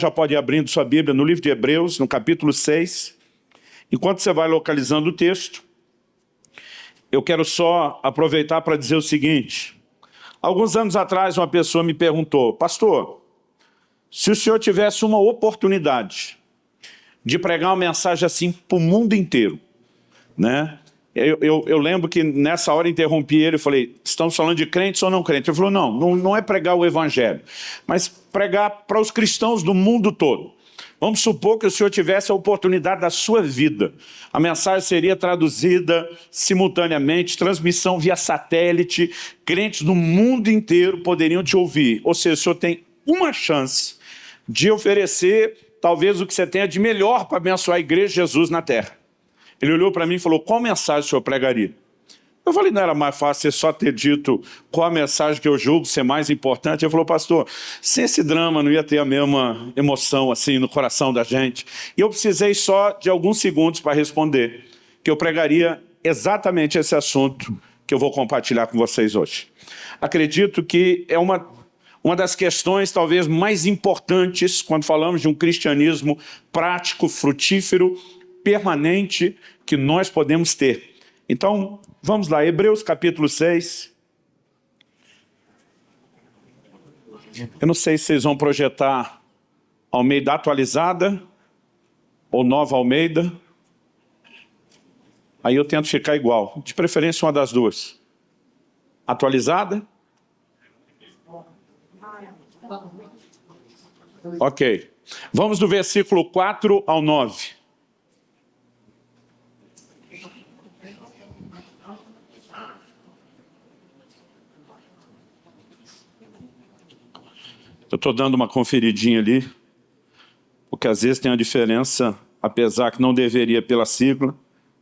Já pode ir abrindo sua Bíblia no livro de Hebreus, no capítulo 6. Enquanto você vai localizando o texto, eu quero só aproveitar para dizer o seguinte. Alguns anos atrás, uma pessoa me perguntou: pastor, se o senhor tivesse uma oportunidade de pregar uma mensagem assim para o mundo inteiro, né? Eu lembro que nessa hora interrompi ele e falei: estamos falando de crentes ou não crentes? Ele falou: não é pregar o evangelho, mas pregar para os cristãos do mundo todo. Vamos supor que o senhor tivesse a oportunidade da sua vida. A mensagem seria traduzida simultaneamente, transmissão via satélite, crentes do mundo inteiro poderiam te ouvir. Ou seja, o senhor tem uma chance de oferecer talvez o que você tenha de melhor para abençoar a igreja de Jesus na terra. Ele olhou para mim e falou: qual mensagem o senhor pregaria? Eu falei: não era mais fácil você só ter dito qual a mensagem que eu julgo ser mais importante? Ele falou: pastor, sem esse drama não ia ter a mesma emoção assim no coração da gente. E eu precisei só de alguns segundos para responder que eu pregaria exatamente esse assunto que eu vou compartilhar com vocês hoje. Acredito que é uma das questões talvez mais importantes quando falamos de um cristianismo prático, frutífero, permanente que nós podemos ter. Então, vamos lá, Hebreus capítulo 6. Eu não sei se vocês vão projetar Almeida atualizada ou Nova Almeida. Aí eu tento ficar igual, de preferência uma das duas. Atualizada? Ok. Vamos do versículo 4 ao 9. Eu estou dando uma conferidinha ali, porque às vezes tem uma diferença, apesar que não deveria pela sigla,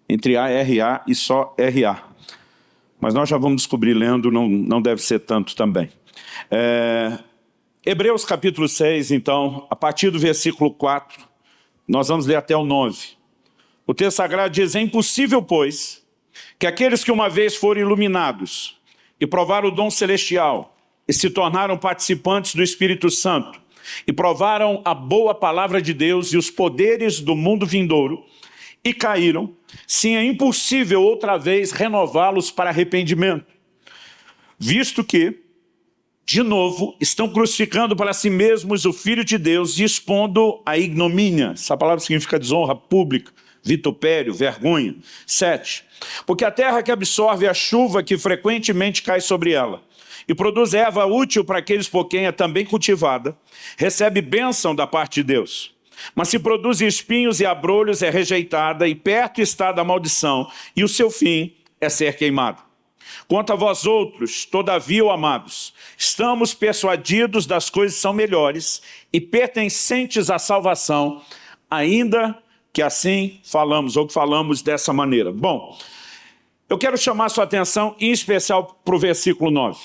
entre ARA e só RA. Mas nós já vamos descobrir lendo, não deve ser tanto também. Hebreus capítulo 6, então, a partir do versículo 4, nós vamos ler até o 9. O texto sagrado diz: é impossível, pois, que aqueles que uma vez foram iluminados e provaram o dom celestial e se tornaram participantes do Espírito Santo e provaram a boa palavra de Deus e os poderes do mundo vindouro e caíram, sim, é impossível outra vez renová-los para arrependimento, visto que, de novo, estão crucificando para si mesmos o Filho de Deus e expondo a ignomínia. Essa palavra significa desonra pública, vitupério, vergonha. 7. Porque a terra que absorve a chuva que frequentemente cai sobre ela e produz erva útil para aqueles por quem é também cultivada, recebe bênção da parte de Deus. Mas se produz espinhos e abrolhos, é rejeitada, e perto está da maldição, e o seu fim é ser queimado. Quanto a vós outros, todavia, amados, estamos persuadidos das coisas que são melhores e pertencentes à salvação, ainda que assim falamos, ou que falamos dessa maneira. Bom, eu quero chamar sua atenção em especial para o versículo 9.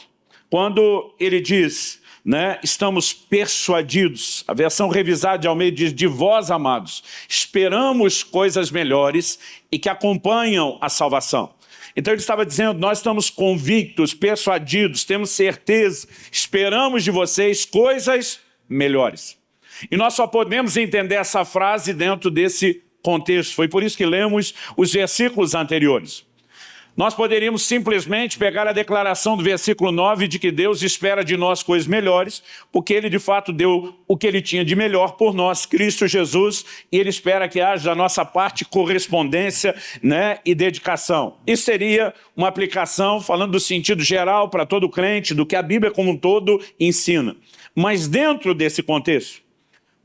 Quando ele diz, né, estamos persuadidos, a versão revisada de Almeida diz: de vós, amados, esperamos coisas melhores e que acompanham a salvação. Então ele estava dizendo: nós estamos convictos, persuadidos, temos certeza, esperamos de vocês coisas melhores. E nós só podemos entender essa frase dentro desse contexto. Foi por isso que lemos os versículos anteriores. Nós poderíamos simplesmente pegar a declaração do versículo 9 de que Deus espera de nós coisas melhores, porque Ele de fato deu o que Ele tinha de melhor por nós, Cristo Jesus, e Ele espera que haja da nossa parte correspondência, né, e dedicação. Isso seria uma aplicação, falando do sentido geral para todo crente, do que a Bíblia como um todo ensina. Mas dentro desse contexto,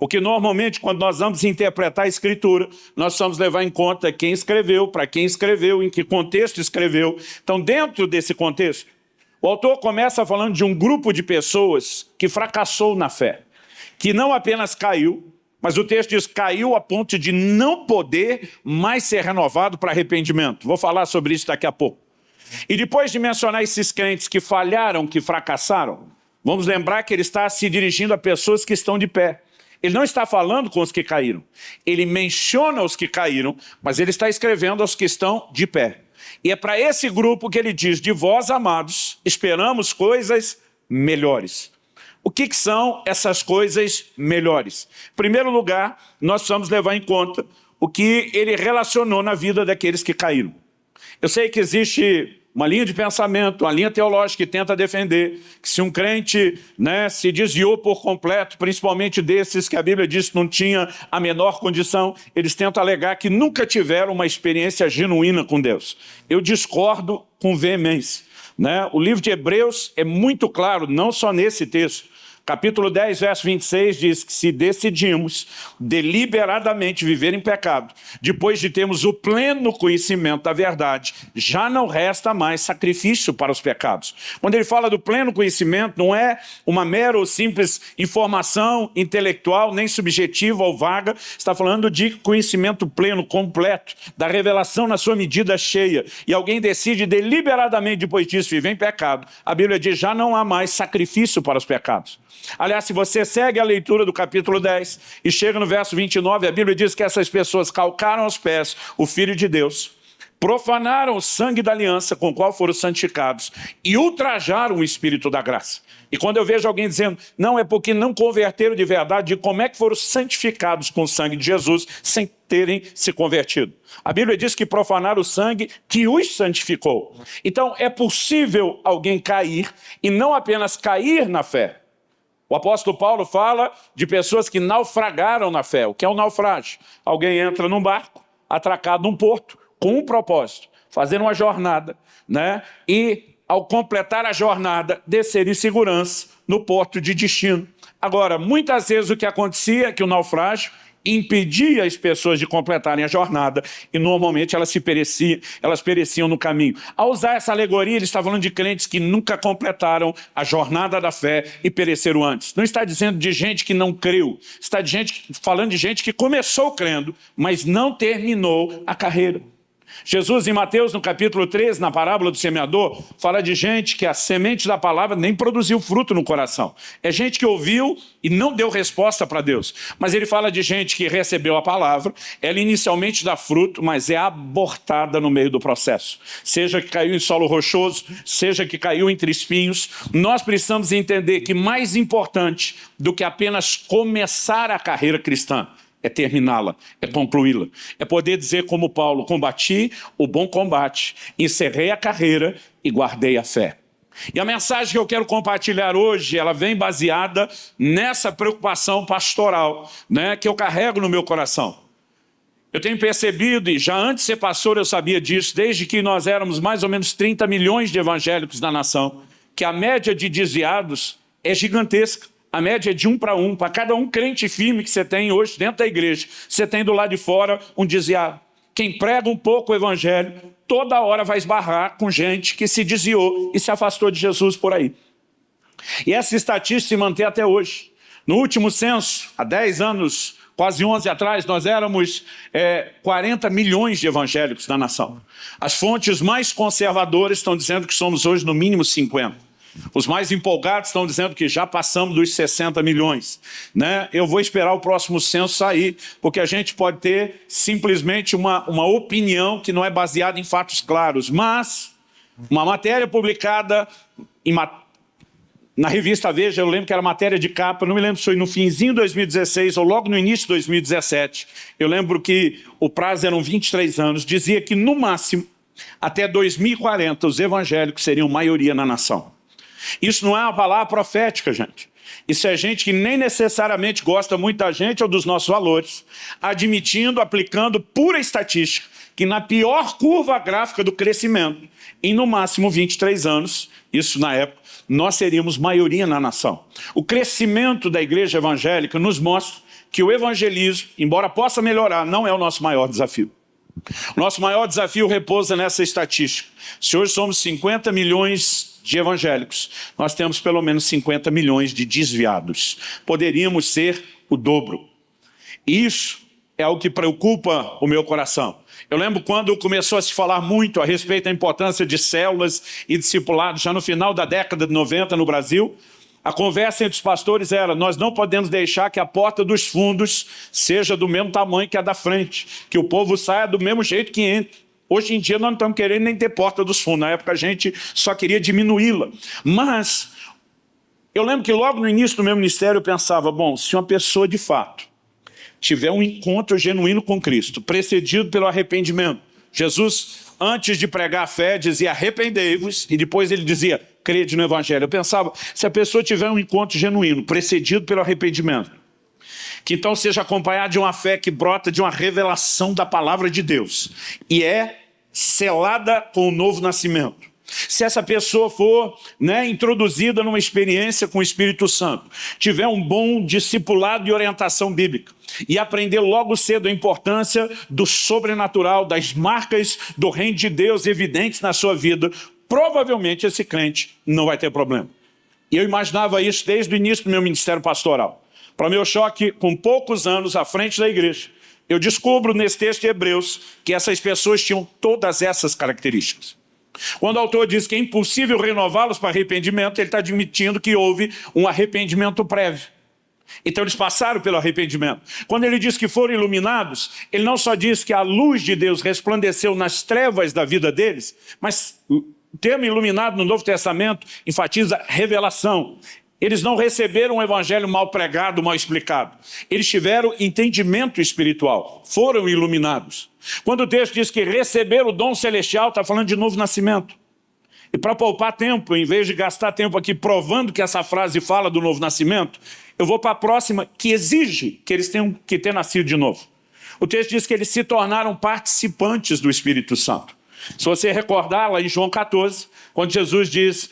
porque normalmente quando nós vamos interpretar a Escritura, nós vamos levar em conta quem escreveu, para quem escreveu, em que contexto escreveu. Então, dentro desse contexto, o autor começa falando de um grupo de pessoas que fracassou na fé, que não apenas caiu, mas o texto diz: caiu a ponto de não poder mais ser renovado para arrependimento. Vou falar sobre isso daqui a pouco. E depois de mencionar esses crentes que falharam, que fracassaram, vamos lembrar que ele está se dirigindo a pessoas que estão de pé. Ele não está falando com os que caíram. Ele menciona os que caíram, mas ele está escrevendo aos que estão de pé. E é para esse grupo que ele diz: de vós, amados, esperamos coisas melhores. O que são essas coisas melhores? Em primeiro lugar, nós precisamos levar em conta o que ele relacionou na vida daqueles que caíram. Eu sei que existe uma linha de pensamento, uma linha teológica que tenta defender que se um crente, se desviou por completo, principalmente desses que a Bíblia diz que não tinha a menor condição, eles tentam alegar que nunca tiveram uma experiência genuína com Deus. Eu discordo com veemência. O livro de Hebreus é muito claro, não só nesse texto. Capítulo 10, verso 26 diz que se decidimos deliberadamente viver em pecado, depois de termos o pleno conhecimento da verdade, já não resta mais sacrifício para os pecados. Quando ele fala do pleno conhecimento, não é uma mera ou simples informação intelectual, nem subjetiva ou vaga, está falando de conhecimento pleno, completo, da revelação na sua medida cheia. E alguém decide deliberadamente depois disso viver em pecado, a Bíblia diz já não há mais sacrifício para os pecados. Aliás, se você segue a leitura do capítulo 10 e chega no verso 29, a Bíblia diz que essas pessoas calcaram aos pés o Filho de Deus, profanaram o sangue da aliança com o qual foram santificados e ultrajaram o Espírito da graça. E quando eu vejo alguém dizendo, não, é porque não converteram de verdade, de como é que foram santificados com o sangue de Jesus sem terem se convertido. A Bíblia diz que profanaram o sangue que os santificou. Então é possível alguém cair e não apenas cair na fé. O apóstolo Paulo fala de pessoas que naufragaram na fé. O que é um naufrágio? Alguém entra num barco, atracado num porto, com um propósito, fazer uma jornada, e ao completar a jornada, descer em segurança no porto de destino. Agora, muitas vezes o que acontecia é que o naufrágio impedia as pessoas de completarem a jornada e normalmente elas pereciam no caminho. Ao usar essa alegoria, ele está falando de crentes que nunca completaram a jornada da fé e pereceram antes. Não está dizendo de gente que não creu, está falando de gente que começou crendo, mas não terminou a carreira. Jesus, em Mateus, no capítulo 13, na parábola do semeador, fala de gente que a semente da palavra nem produziu fruto no coração. É gente que ouviu e não deu resposta para Deus. Mas ele fala de gente que recebeu a palavra, ela inicialmente dá fruto, mas é abortada no meio do processo. Seja que caiu em solo rochoso, seja que caiu entre espinhos, nós precisamos entender que mais importante do que apenas começar a carreira cristã, é terminá-la, é concluí-la. É poder dizer como Paulo, combati o bom combate, encerrei a carreira e guardei a fé. E a mensagem que eu quero compartilhar hoje, ela vem baseada nessa preocupação pastoral, que eu carrego no meu coração. Eu tenho percebido, e já antes de ser pastor eu sabia disso, desde que nós éramos mais ou menos 30 milhões de evangélicos na nação, que a média de desviados é gigantesca. A média é de 1 para 1. Para cada um crente firme que você tem hoje dentro da igreja, você tem do lado de fora um desviado. Quem prega um pouco o evangelho, toda hora vai esbarrar com gente que se desviou e se afastou de Jesus por aí. E essa estatística se mantém até hoje. No último censo, há 10 anos, quase 11 atrás, nós éramos 40 milhões de evangélicos na nação. As fontes mais conservadoras estão dizendo que somos hoje no mínimo 50. Os mais empolgados estão dizendo que já passamos dos 60 milhões. Eu vou esperar o próximo censo sair, porque a gente pode ter simplesmente uma opinião que não é baseada em fatos claros. Mas uma matéria publicada na revista Veja, eu lembro que era matéria de capa, não me lembro se foi no finzinho de 2016 ou logo no início de 2017. Eu lembro que o prazo eram 23 anos, dizia que no máximo, até 2040, os evangélicos seriam maioria na nação. Isso não é uma palavra profética, gente. Isso é gente que nem necessariamente gosta muito da gente ou dos nossos valores, admitindo, aplicando pura estatística, que na pior curva gráfica do crescimento, em no máximo 23 anos, isso na época, nós seríamos maioria na nação. O crescimento da igreja evangélica nos mostra que o evangelismo, embora possa melhorar, não é o nosso maior desafio. O nosso maior desafio repousa nessa estatística. Se hoje somos 50 milhões de evangélicos, nós temos pelo menos 50 milhões de desviados. Poderíamos ser o dobro. E isso é o que preocupa o meu coração. Eu lembro quando começou a se falar muito a respeito da importância de células e discipulados, já no final da década de 90 no Brasil, a conversa entre os pastores era, nós não podemos deixar que a porta dos fundos seja do mesmo tamanho que a da frente, que o povo saia do mesmo jeito que entra. Hoje em dia nós não estamos querendo nem ter porta dos fundos, na época a gente só queria diminuí-la. Mas Eu lembro que logo no início do meu ministério eu pensava, bom, se uma pessoa de fato tiver um encontro genuíno com Cristo, precedido pelo arrependimento, Jesus, antes de pregar a fé, dizia arrependei-vos, e depois ele dizia crede no Evangelho. Eu pensava, se a pessoa tiver um encontro genuíno, precedido pelo arrependimento, que então seja acompanhado de uma fé que brota de uma revelação da palavra de Deus, e é selada com o novo nascimento. Se essa pessoa for introduzida numa experiência com o Espírito Santo, tiver um bom discipulado e orientação bíblica, e aprender logo cedo a importância do sobrenatural, das marcas do reino de Deus evidentes na sua vida, provavelmente esse crente não vai ter problema. E eu imaginava isso desde o início do meu ministério pastoral. Para meu choque, com poucos anos à frente da igreja, eu descubro nesse texto de Hebreus que essas pessoas tinham todas essas características. Quando o autor diz que é impossível renová-los para arrependimento, ele está admitindo que houve um arrependimento prévio. Então eles passaram pelo arrependimento. Quando ele diz que foram iluminados, ele não só diz que a luz de Deus resplandeceu nas trevas da vida deles, mas o termo iluminado no Novo Testamento enfatiza revelação. Eles não receberam um evangelho mal pregado, mal explicado. Eles tiveram entendimento espiritual, foram iluminados. Quando o texto diz que receberam o dom celestial, está falando de novo nascimento. E para poupar tempo, em vez de gastar tempo aqui provando que essa frase fala do novo nascimento, eu vou para a próxima, que exige que eles tenham que ter nascido de novo. O texto diz que eles se tornaram participantes do Espírito Santo. Se você recordar lá em João 14, quando Jesus diz,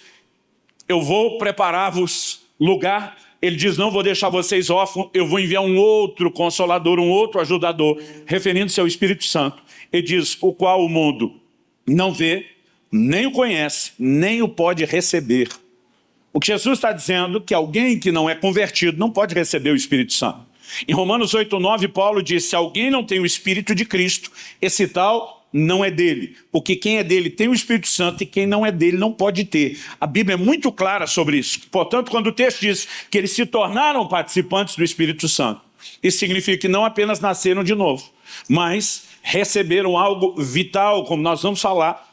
eu vou preparar-vos lugar, ele diz, não vou deixar vocês órfãos, eu vou enviar um outro consolador, um outro ajudador, referindo-se ao Espírito Santo. Ele diz, o qual o mundo não vê, nem o conhece, nem o pode receber. O que Jesus está dizendo é que alguém que não é convertido não pode receber o Espírito Santo. Em Romanos 8:9, Paulo diz, se alguém não tem o Espírito de Cristo, esse tal não é dele, porque quem é dele tem o Espírito Santo e quem não é dele não pode ter. A Bíblia é muito clara sobre isso. Portanto, quando o texto diz que eles se tornaram participantes do Espírito Santo, isso significa que não apenas nasceram de novo, mas receberam algo vital, como nós vamos falar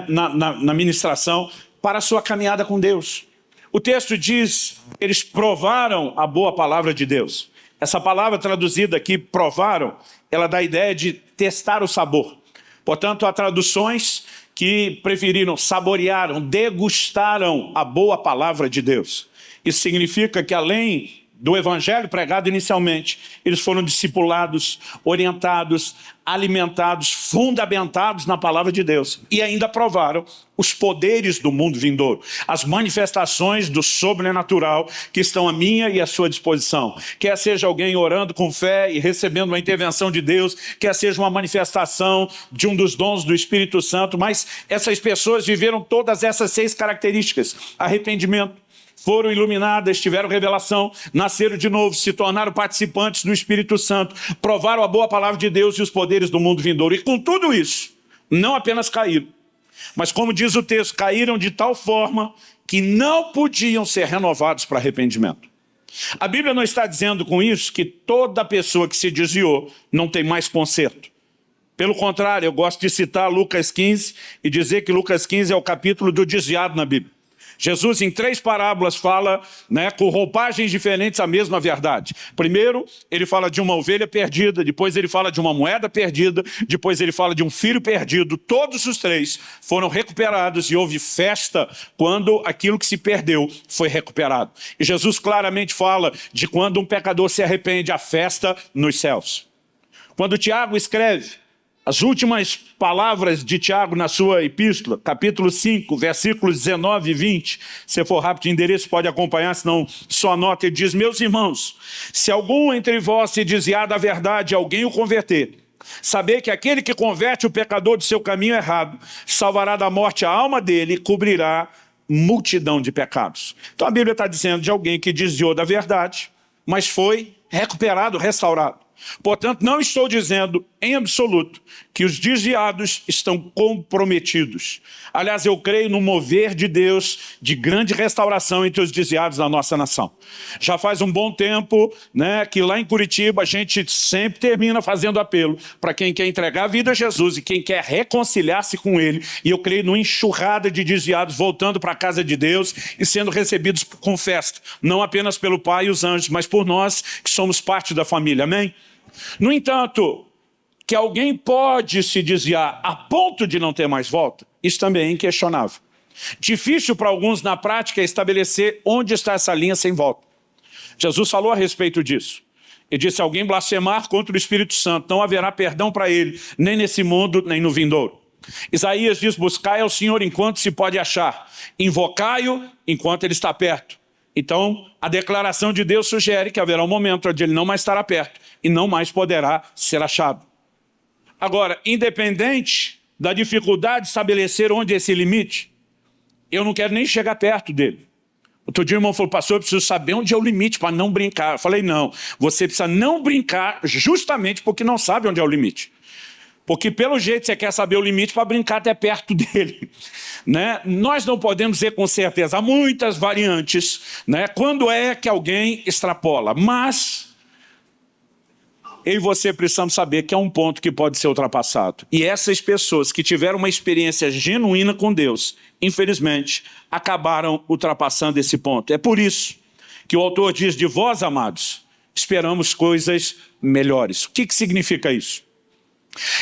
na ministração, para a sua caminhada com Deus. O texto diz, eles provaram a boa palavra de Deus. Essa palavra traduzida aqui, provaram, ela dá a ideia de testar o sabor. Portanto, há traduções que preferiram, saborearam, degustaram a boa palavra de Deus. Isso significa que além do evangelho pregado inicialmente, eles foram discipulados, orientados, alimentados, fundamentados na palavra de Deus. E ainda provaram os poderes do mundo vindouro, as manifestações do sobrenatural que estão à minha e à sua disposição. Quer seja alguém orando com fé e recebendo uma intervenção de Deus, quer seja uma manifestação de um dos dons do Espírito Santo, mas essas pessoas viveram todas essas 6 características. Arrependimento, foram iluminadas, tiveram revelação, nasceram de novo, se tornaram participantes do Espírito Santo, provaram a boa palavra de Deus e os poderes do mundo vindouro. E com tudo isso, não apenas caíram, mas como diz o texto, caíram de tal forma que não podiam ser renovados para arrependimento. A Bíblia não está dizendo com isso que toda pessoa que se desviou não tem mais conserto. Pelo contrário, eu gosto de citar Lucas 15 e dizer que Lucas 15 é o capítulo do desviado na Bíblia. Jesus, em 3 parábolas, fala com roupagens diferentes a mesma verdade. Primeiro, ele fala de uma ovelha perdida, depois ele fala de uma moeda perdida, depois ele fala de um filho perdido. Todos os 3 foram recuperados e houve festa quando aquilo que se perdeu foi recuperado. E Jesus claramente fala de quando um pecador se arrepende, a festa nos céus. Quando Tiago escreve, as últimas palavras de Tiago na sua epístola, capítulo 5, versículos 19 e 20, se for rápido de endereço pode acompanhar, senão só anota, ele diz, meus irmãos, se algum entre vós se desviar da verdade, alguém o converter, saber que aquele que converte o pecador do seu caminho errado, salvará da morte a alma dele e cobrirá multidão de pecados. Então a Bíblia está dizendo de alguém que desviou da verdade, mas foi recuperado, restaurado. Portanto, não estou dizendo, em absoluto, que os desviados estão comprometidos. Aliás, eu creio no mover de Deus de grande restauração entre os desviados da nossa nação. Já faz um bom tempo, né, que lá em Curitiba a gente sempre termina fazendo apelo para quem quer entregar a vida a Jesus e quem quer reconciliar-se com Ele. E eu creio numa enxurrada de desviados voltando para a casa de Deus e sendo recebidos com festa. Não apenas pelo Pai e os anjos, mas por nós que somos parte da família. Amém? No entanto, que alguém pode se desviar a ponto de não ter mais volta, isso também é inquestionável. Difícil para alguns na prática é estabelecer onde está essa linha sem volta. Jesus falou a respeito disso. Ele disse, alguém blasfemar contra o Espírito Santo, não haverá perdão para ele, nem nesse mundo, nem no vindouro. Isaías diz, buscai ao Senhor enquanto se pode achar, invocai-o enquanto ele está perto. Então, a declaração de Deus sugere que haverá um momento onde ele não mais estará perto e não mais poderá ser achado. Agora, independente da dificuldade de estabelecer onde é esse limite, eu não quero nem chegar perto dele. Outro dia o irmão falou, pastor, eu preciso saber onde é o limite para não brincar. Eu falei, não, você precisa não brincar justamente porque não sabe onde é o limite. Porque pelo jeito você quer saber o limite para brincar até perto dele. Né? Nós não podemos dizer com certeza, há muitas variantes, né? Quando é que alguém extrapola. Mas eu e você precisamos saber que é um ponto que pode ser ultrapassado. E essas pessoas que tiveram uma experiência genuína com Deus, infelizmente, acabaram ultrapassando esse ponto. É por isso que o autor diz, de vós, amados, esperamos coisas melhores. O que significa isso?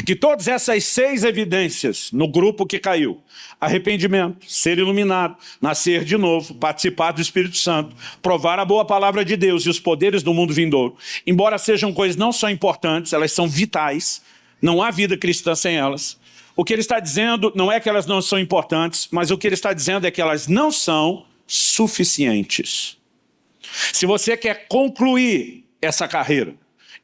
Que todas essas 6 evidências no grupo que caiu, arrependimento, ser iluminado, nascer de novo, participar do Espírito Santo, provar a boa palavra de Deus e os poderes do mundo vindouro, embora sejam coisas não só importantes, elas são vitais, não há vida cristã sem elas. O que ele está dizendo não é que elas não são importantes, mas o que ele está dizendo é que elas não são suficientes. Se você quer concluir essa carreira,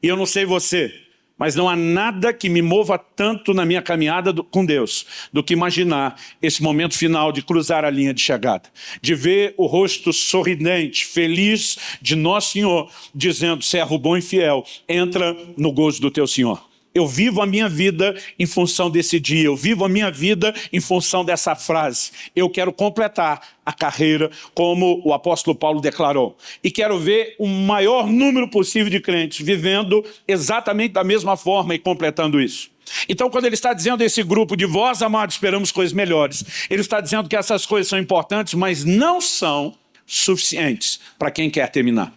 e eu não sei você, mas não há nada que me mova tanto na minha caminhada com Deus do que imaginar esse momento final de cruzar a linha de chegada. De ver o rosto sorridente, feliz de nosso Senhor, dizendo, servo bom e fiel, entra no gozo do teu Senhor. Eu vivo a minha vida em função desse dia, eu vivo a minha vida em função dessa frase. Eu quero completar a carreira como o apóstolo Paulo declarou. E quero ver o maior número possível de crentes vivendo exatamente da mesma forma e completando isso. Então, quando ele está dizendo esse grupo de vós, amados, esperamos coisas melhores, ele está dizendo que essas coisas são importantes, mas não são suficientes para quem quer terminar.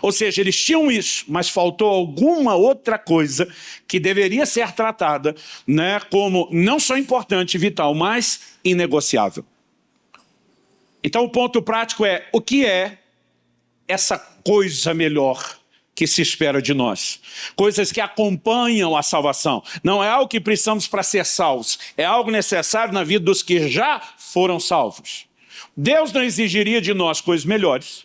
Ou seja, eles tinham isso, mas faltou alguma outra coisa que deveria ser tratada, né, como não só importante e vital, mas inegociável. Então o ponto prático é, o que é essa coisa melhor que se espera de nós? Coisas que acompanham a salvação. Não é algo que precisamos para ser salvos, é algo necessário na vida dos que já foram salvos. Deus não exigiria de nós coisas melhores,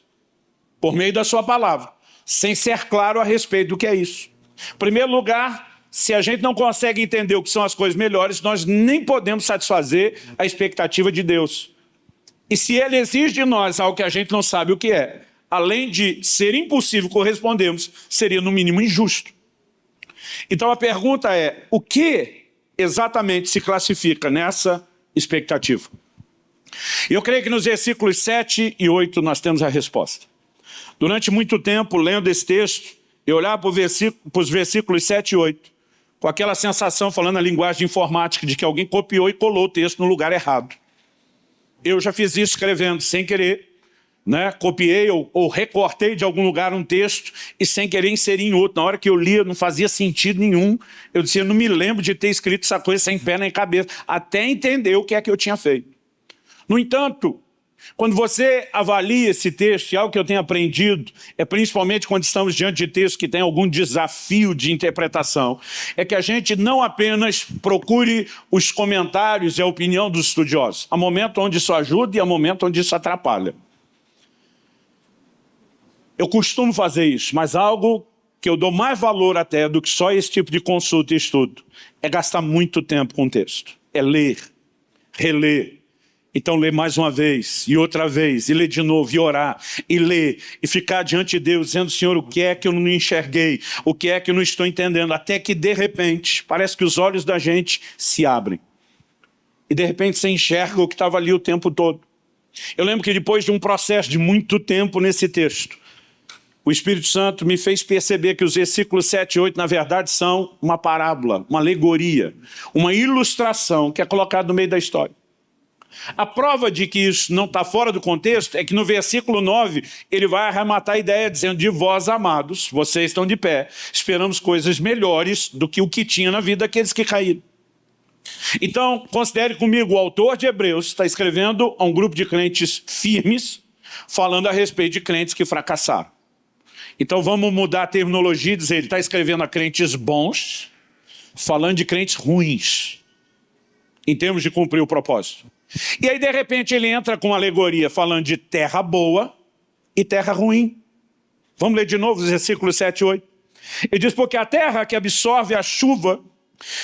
por meio da sua palavra, sem ser claro a respeito do que é isso. Em primeiro lugar, se a gente não consegue entender o que são as coisas melhores, nós nem podemos satisfazer a expectativa de Deus. E se Ele exige de nós algo que a gente não sabe o que é, além de ser impossível correspondermos, seria no mínimo injusto. Então a pergunta é, o que exatamente se classifica nessa expectativa? Eu creio que nos versículos 7 e 8 nós temos a resposta. Durante muito tempo, lendo esse texto, eu olhava para os versículos 7 e 8, com aquela sensação, falando a linguagem informática, de que alguém copiou e colou o texto no lugar errado. Eu já fiz isso escrevendo, sem querer, né? Copiei ou recortei de algum lugar um texto e sem querer inseri em outro. Na hora que eu lia, não fazia sentido nenhum. Eu dizia, não me lembro de ter escrito essa coisa sem pé nem cabeça, até entender o que é que eu tinha feito. No entanto, quando você avalia esse texto, e algo que eu tenho aprendido, é principalmente quando estamos diante de textos que têm algum desafio de interpretação, é que a gente não apenas procure os comentários e a opinião dos estudiosos. Há momento onde isso ajuda e há momento onde isso atrapalha. Eu costumo fazer isso, mas algo que eu dou mais valor até do que só esse tipo de consulta e estudo, é gastar muito tempo com o texto. É ler, reler, Então lê mais uma vez, e outra vez, e lê de novo, e orar, e ler, e ficar diante de Deus, dizendo, Senhor, o que é que eu não enxerguei? O que é que eu não estou entendendo? Até que, de repente, parece que os olhos da gente se abrem. E, de repente, você enxerga o que estava ali o tempo todo. Eu lembro que depois de um processo de muito tempo nesse texto, o Espírito Santo me fez perceber que os versículos 7 e 8, na verdade, são uma parábola, uma alegoria, uma ilustração que é colocada no meio da história. A prova de que isso não está fora do contexto é que no versículo 9 ele vai arrematar a ideia dizendo, de vós amados, vocês estão de pé, esperamos coisas melhores do que o que tinha na vida daqueles que caíram. Então, considere comigo, o autor de Hebreus está escrevendo a um grupo de crentes firmes, falando a respeito de crentes que fracassaram. Então vamos mudar a terminologia e dizer, ele está escrevendo a crentes bons, falando de crentes ruins, em termos de cumprir o propósito. E aí, de repente, ele entra com uma alegoria falando de terra boa e terra ruim. Vamos ler de novo os versículos 7 e 8. Ele diz, porque a terra que absorve a chuva,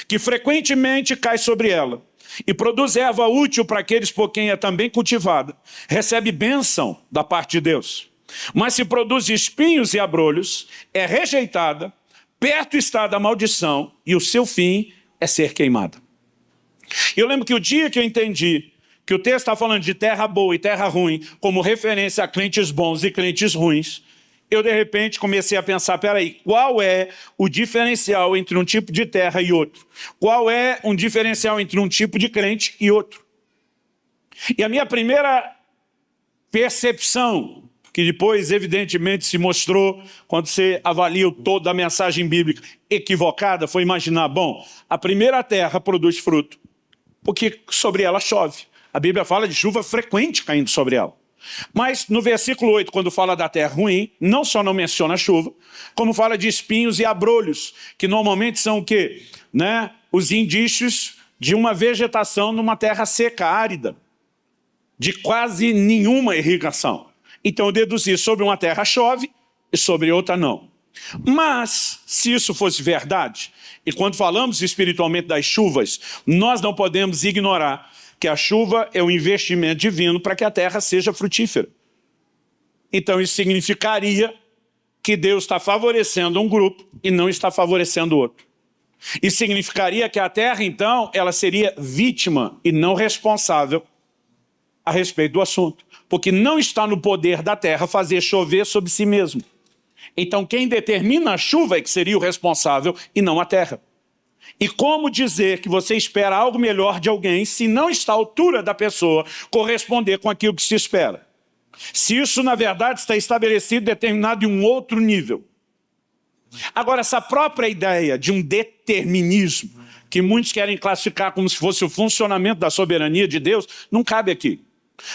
que frequentemente cai sobre ela, e produz erva útil para aqueles por quem é também cultivada, recebe bênção da parte de Deus. Mas se produz espinhos e abrolhos, é rejeitada, perto está da maldição, e o seu fim é ser queimada. Eu lembro que o dia que eu entendi que o texto está falando de terra boa e terra ruim, como referência a crentes bons e crentes ruins, eu de repente comecei a pensar, peraí, qual é o diferencial entre um tipo de terra e outro? Qual é um diferencial entre um tipo de crente e outro? E a minha primeira percepção, que depois evidentemente se mostrou, quando você avalia o todo da mensagem bíblica equivocada, foi imaginar, bom, a primeira terra produz fruto, porque sobre ela chove. A Bíblia fala de chuva frequente caindo sobre ela. Mas no versículo 8, quando fala da terra ruim, não só não menciona a chuva, como fala de espinhos e abrolhos, que normalmente são o quê? Os indícios de uma vegetação numa terra seca, árida, de quase nenhuma irrigação. Então eu deduzi, sobre uma terra chove e sobre outra não. Mas, se isso fosse verdade, e quando falamos espiritualmente das chuvas, nós não podemos ignorar que a chuva é um investimento divino para que a terra seja frutífera. Então isso significaria que Deus está favorecendo um grupo e não está favorecendo outro. Isso significaria que a terra, então, ela seria vítima e não responsável a respeito do assunto. Porque não está no poder da terra fazer chover sobre si mesmo. Então quem determina a chuva é que seria o responsável e não a terra. E como dizer que você espera algo melhor de alguém se não está à altura da pessoa corresponder com aquilo que se espera? Se isso, na verdade, está estabelecido, determinado em um outro nível. Agora, essa própria ideia de um determinismo, que muitos querem classificar como se fosse o funcionamento da soberania de Deus, não cabe aqui.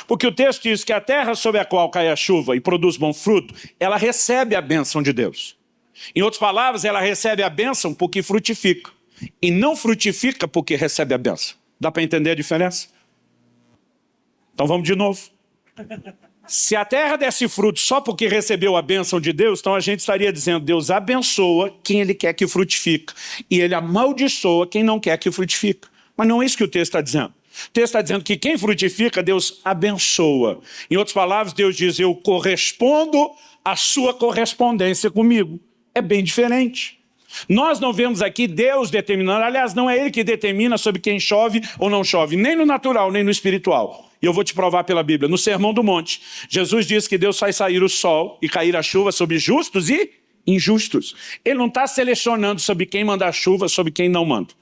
Porque o texto diz que a terra sobre a qual cai a chuva e produz bom fruto, ela recebe a bênção de Deus. Em outras palavras, ela recebe a bênção porque frutifica. E não frutifica porque recebe a bênção. Dá para entender a diferença? Então vamos de novo. Se a terra desse fruto só porque recebeu a bênção de Deus, então a gente estaria dizendo, Deus abençoa quem Ele quer que frutifique. E Ele amaldiçoa quem não quer que frutifique. Mas não é isso que o texto está dizendo. O texto está dizendo que quem frutifica, Deus abençoa. Em outras palavras, Deus diz, eu correspondo à sua correspondência comigo. É bem diferente. Nós não vemos aqui Deus determinando, aliás, não é Ele que determina sobre quem chove ou não chove, nem no natural, nem no espiritual. E eu vou te provar pela Bíblia. No Sermão do Monte, Jesus diz que Deus faz sair o sol e cair a chuva sobre justos e injustos. Ele não está selecionando sobre quem manda a chuva, sobre quem não manda.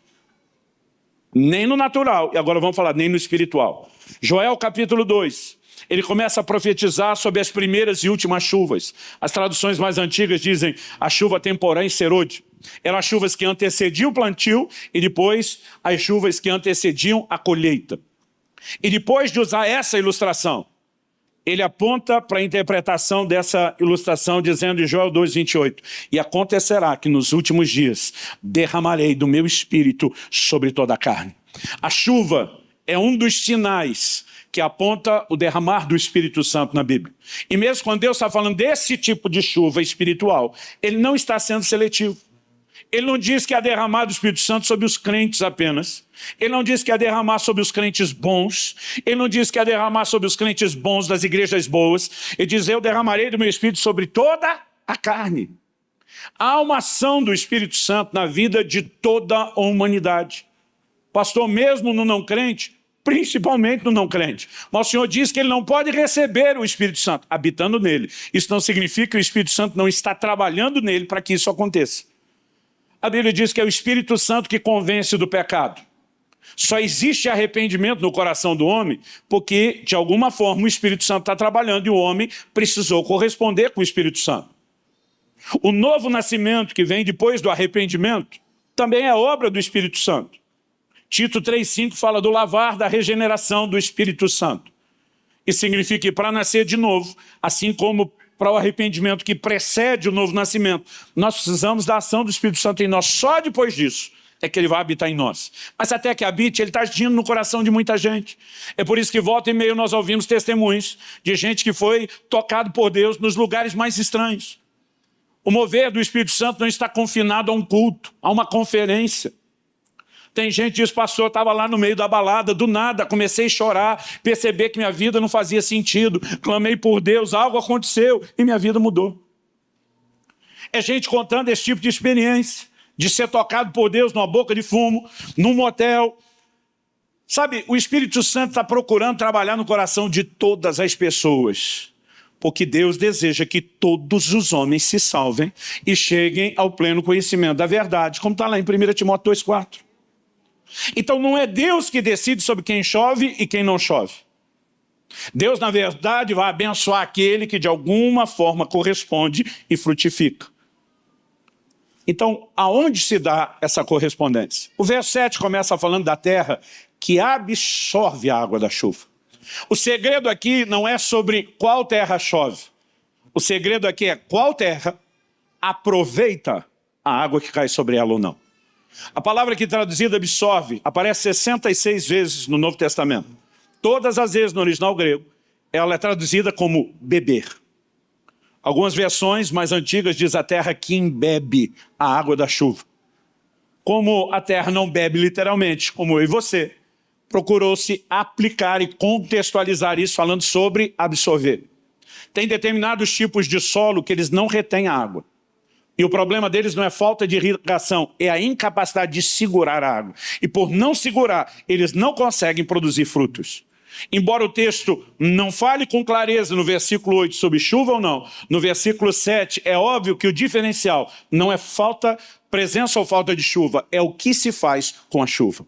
Nem no natural, e agora vamos falar, nem no espiritual. Joel capítulo 2, ele começa a profetizar sobre as primeiras e últimas chuvas. As traduções mais antigas dizem a chuva temporã e serôdia. Eram as chuvas que antecediam o plantio e depois as chuvas que antecediam a colheita. E depois de usar essa ilustração, ele aponta para a interpretação dessa ilustração, dizendo em Joel 2:28, e acontecerá que nos últimos dias derramarei do meu espírito sobre toda a carne. A chuva é um dos sinais que aponta o derramar do Espírito Santo na Bíblia. E mesmo quando Deus está falando desse tipo de chuva espiritual, Ele não está sendo seletivo. Ele não diz que é derramar do Espírito Santo sobre os crentes apenas. Ele não diz que é derramar sobre os crentes bons. Ele não diz que é derramar sobre os crentes bons das igrejas boas. Ele diz, eu derramarei do meu Espírito sobre toda a carne. Há uma ação do Espírito Santo na vida de toda a humanidade. Pastor, mesmo no não crente, principalmente no não crente. Mas o Senhor diz que ele não pode receber o Espírito Santo habitando nele. Isso não significa que o Espírito Santo não está trabalhando nele para que isso aconteça. A Bíblia diz que é o Espírito Santo que convence do pecado. Só existe arrependimento no coração do homem porque, de alguma forma, o Espírito Santo está trabalhando e o homem precisou corresponder com o Espírito Santo. O novo nascimento que vem depois do arrependimento também é obra do Espírito Santo. Tito 3,5 fala do lavar da regeneração do Espírito Santo. Isso significa que para nascer de novo, assim como para o arrependimento que precede o novo nascimento, nós precisamos da ação do Espírito Santo em nós. Só depois disso é que ele vai habitar em nós. Mas até que habite, ele está agindo no coração de muita gente. É por isso que volta e meio nós ouvimos testemunhos de gente que foi tocado por Deus nos lugares mais estranhos. O mover do Espírito Santo não está confinado a um culto, a uma conferência. Tem gente que diz, pastor, eu estava lá no meio da balada, do nada, comecei a chorar, perceber que minha vida não fazia sentido, clamei por Deus, algo aconteceu e minha vida mudou. É gente contando esse tipo de experiência, de ser tocado por Deus numa boca de fumo, num motel. Sabe, o Espírito Santo está procurando trabalhar no coração de todas as pessoas, porque Deus deseja que todos os homens se salvem e cheguem ao pleno conhecimento da verdade, como está lá em 1 Timóteo 2,4. Então não é Deus que decide sobre quem chove e quem não chove. Deus, na verdade, vai abençoar aquele que de alguma forma corresponde e frutifica. Então, aonde se dá essa correspondência? O verso 7 começa falando da terra que absorve a água da chuva. O segredo aqui não é sobre qual terra chove. O segredo aqui é qual terra aproveita a água que cai sobre ela ou não. A palavra aqui traduzida absorve aparece 66 vezes no Novo Testamento. Todas as vezes no original grego, ela é traduzida como beber. Algumas versões mais antigas diz a terra que embebe a água da chuva. Como a terra não bebe literalmente, como eu e você, procurou-se aplicar e contextualizar isso falando sobre absorver. Tem determinados tipos de solo que eles não retêm a água. E o problema deles não é falta de irrigação, é a incapacidade de segurar a água. E por não segurar, eles não conseguem produzir frutos. Embora o texto não fale com clareza no versículo 8 sobre chuva ou não, no versículo 7 é óbvio que o diferencial não é presença ou falta de chuva, é o que se faz com a chuva.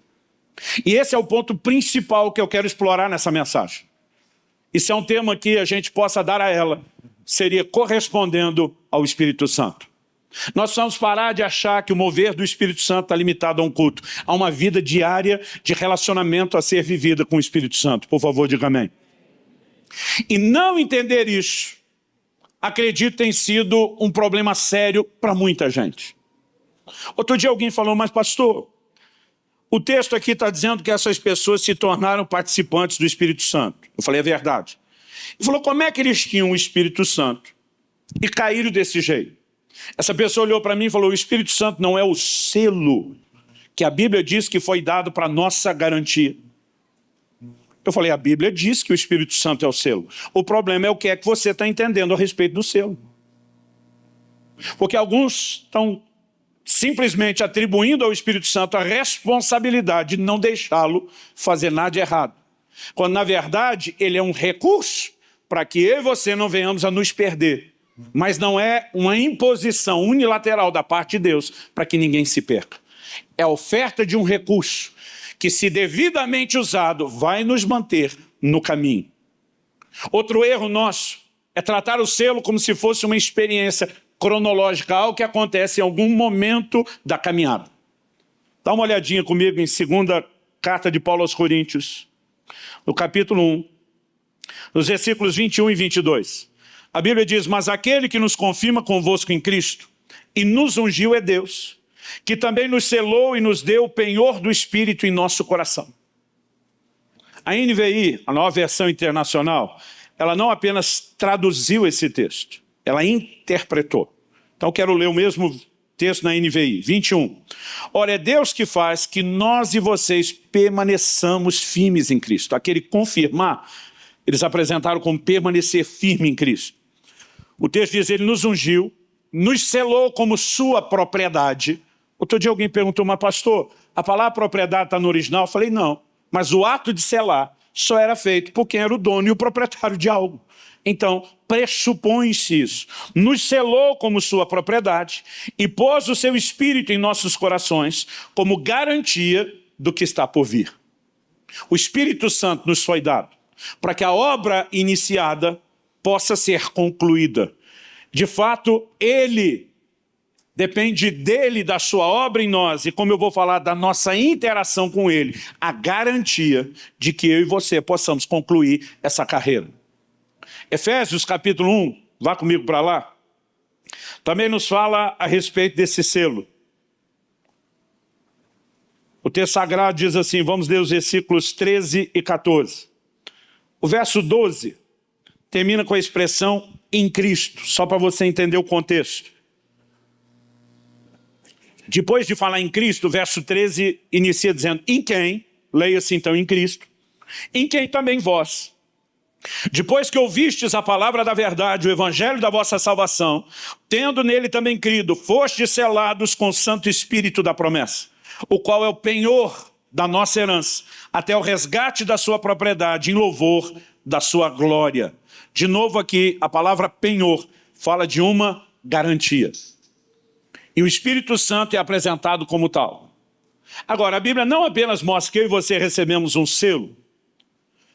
E esse é o ponto principal que eu quero explorar nessa mensagem. Isso é um tema que a gente possa dar a ela, seria correspondendo ao Espírito Santo. Nós precisamos parar de achar que o mover do Espírito Santo está limitado a um culto. Há uma vida diária de relacionamento a ser vivida com o Espírito Santo. Por favor, diga amém. E não entender isso, acredito, tem sido um problema sério para muita gente. Outro dia alguém falou, mas pastor, o texto aqui está dizendo que essas pessoas se tornaram participantes do Espírito Santo. Eu falei, é verdade. Ele falou, como é que eles tinham o Espírito Santo e caíram desse jeito? Essa pessoa olhou para mim e falou, o Espírito Santo não é o selo que a Bíblia diz que foi dado para nossa garantia. Eu falei, a Bíblia diz que o Espírito Santo é o selo. O problema é o que é que você está entendendo a respeito do selo. Porque alguns estão simplesmente atribuindo ao Espírito Santo a responsabilidade de não deixá-lo fazer nada de errado. Quando, na verdade, ele é um recurso para que eu e você não venhamos a nos perder. Mas não é uma imposição unilateral da parte de Deus para que ninguém se perca. É a oferta de um recurso que, se devidamente usado, vai nos manter no caminho. Outro erro nosso é tratar o selo como se fosse uma experiência cronológica, algo que acontece em algum momento da caminhada. Dá uma olhadinha comigo em 2ª carta de Paulo aos Coríntios, no capítulo 1, nos versículos 21 e 22. A Bíblia diz, mas aquele que nos confirma convosco em Cristo e nos ungiu é Deus, que também nos selou e nos deu o penhor do Espírito em nosso coração. A NVI, a Nova Versão Internacional, ela não apenas traduziu esse texto, ela interpretou. Então eu quero ler o mesmo texto na NVI, 21. Ora, é Deus que faz que nós e vocês permaneçamos firmes em Cristo. Aquele confirmar, eles apresentaram como permanecer firme em Cristo. O texto diz, ele nos ungiu, nos selou como sua propriedade. Outro dia alguém perguntou, mas pastor, a palavra propriedade está no original? Eu falei, não, mas o ato de selar só era feito por quem era o dono e o proprietário de algo. Então, pressupõe-se isso. Nos selou como sua propriedade e pôs o seu Espírito em nossos corações como garantia do que está por vir. O Espírito Santo nos foi dado para que a obra iniciada possa ser concluída. De fato, ele depende dele, da sua obra em nós, e como eu vou falar da nossa interação com ele, a garantia de que eu e você possamos concluir essa carreira. Efésios capítulo 1, vá comigo para lá, também nos fala a respeito desse selo. O texto sagrado diz assim, vamos ler os versículos 13 e 14. O verso 12 termina com a expressão em Cristo, só para você entender o contexto. Depois de falar em Cristo, o verso 13 inicia dizendo, em quem, leia-se então em Cristo, em quem também vós, depois que ouvistes a palavra da verdade, o evangelho da vossa salvação, tendo nele também crido, fostes selados com o Santo Espírito da promessa, o qual é o penhor da nossa herança, até o resgate da sua propriedade, em louvor da sua glória. De novo aqui, a palavra penhor fala de uma garantia. E o Espírito Santo é apresentado como tal. Agora, a Bíblia não apenas mostra que eu e você recebemos um selo,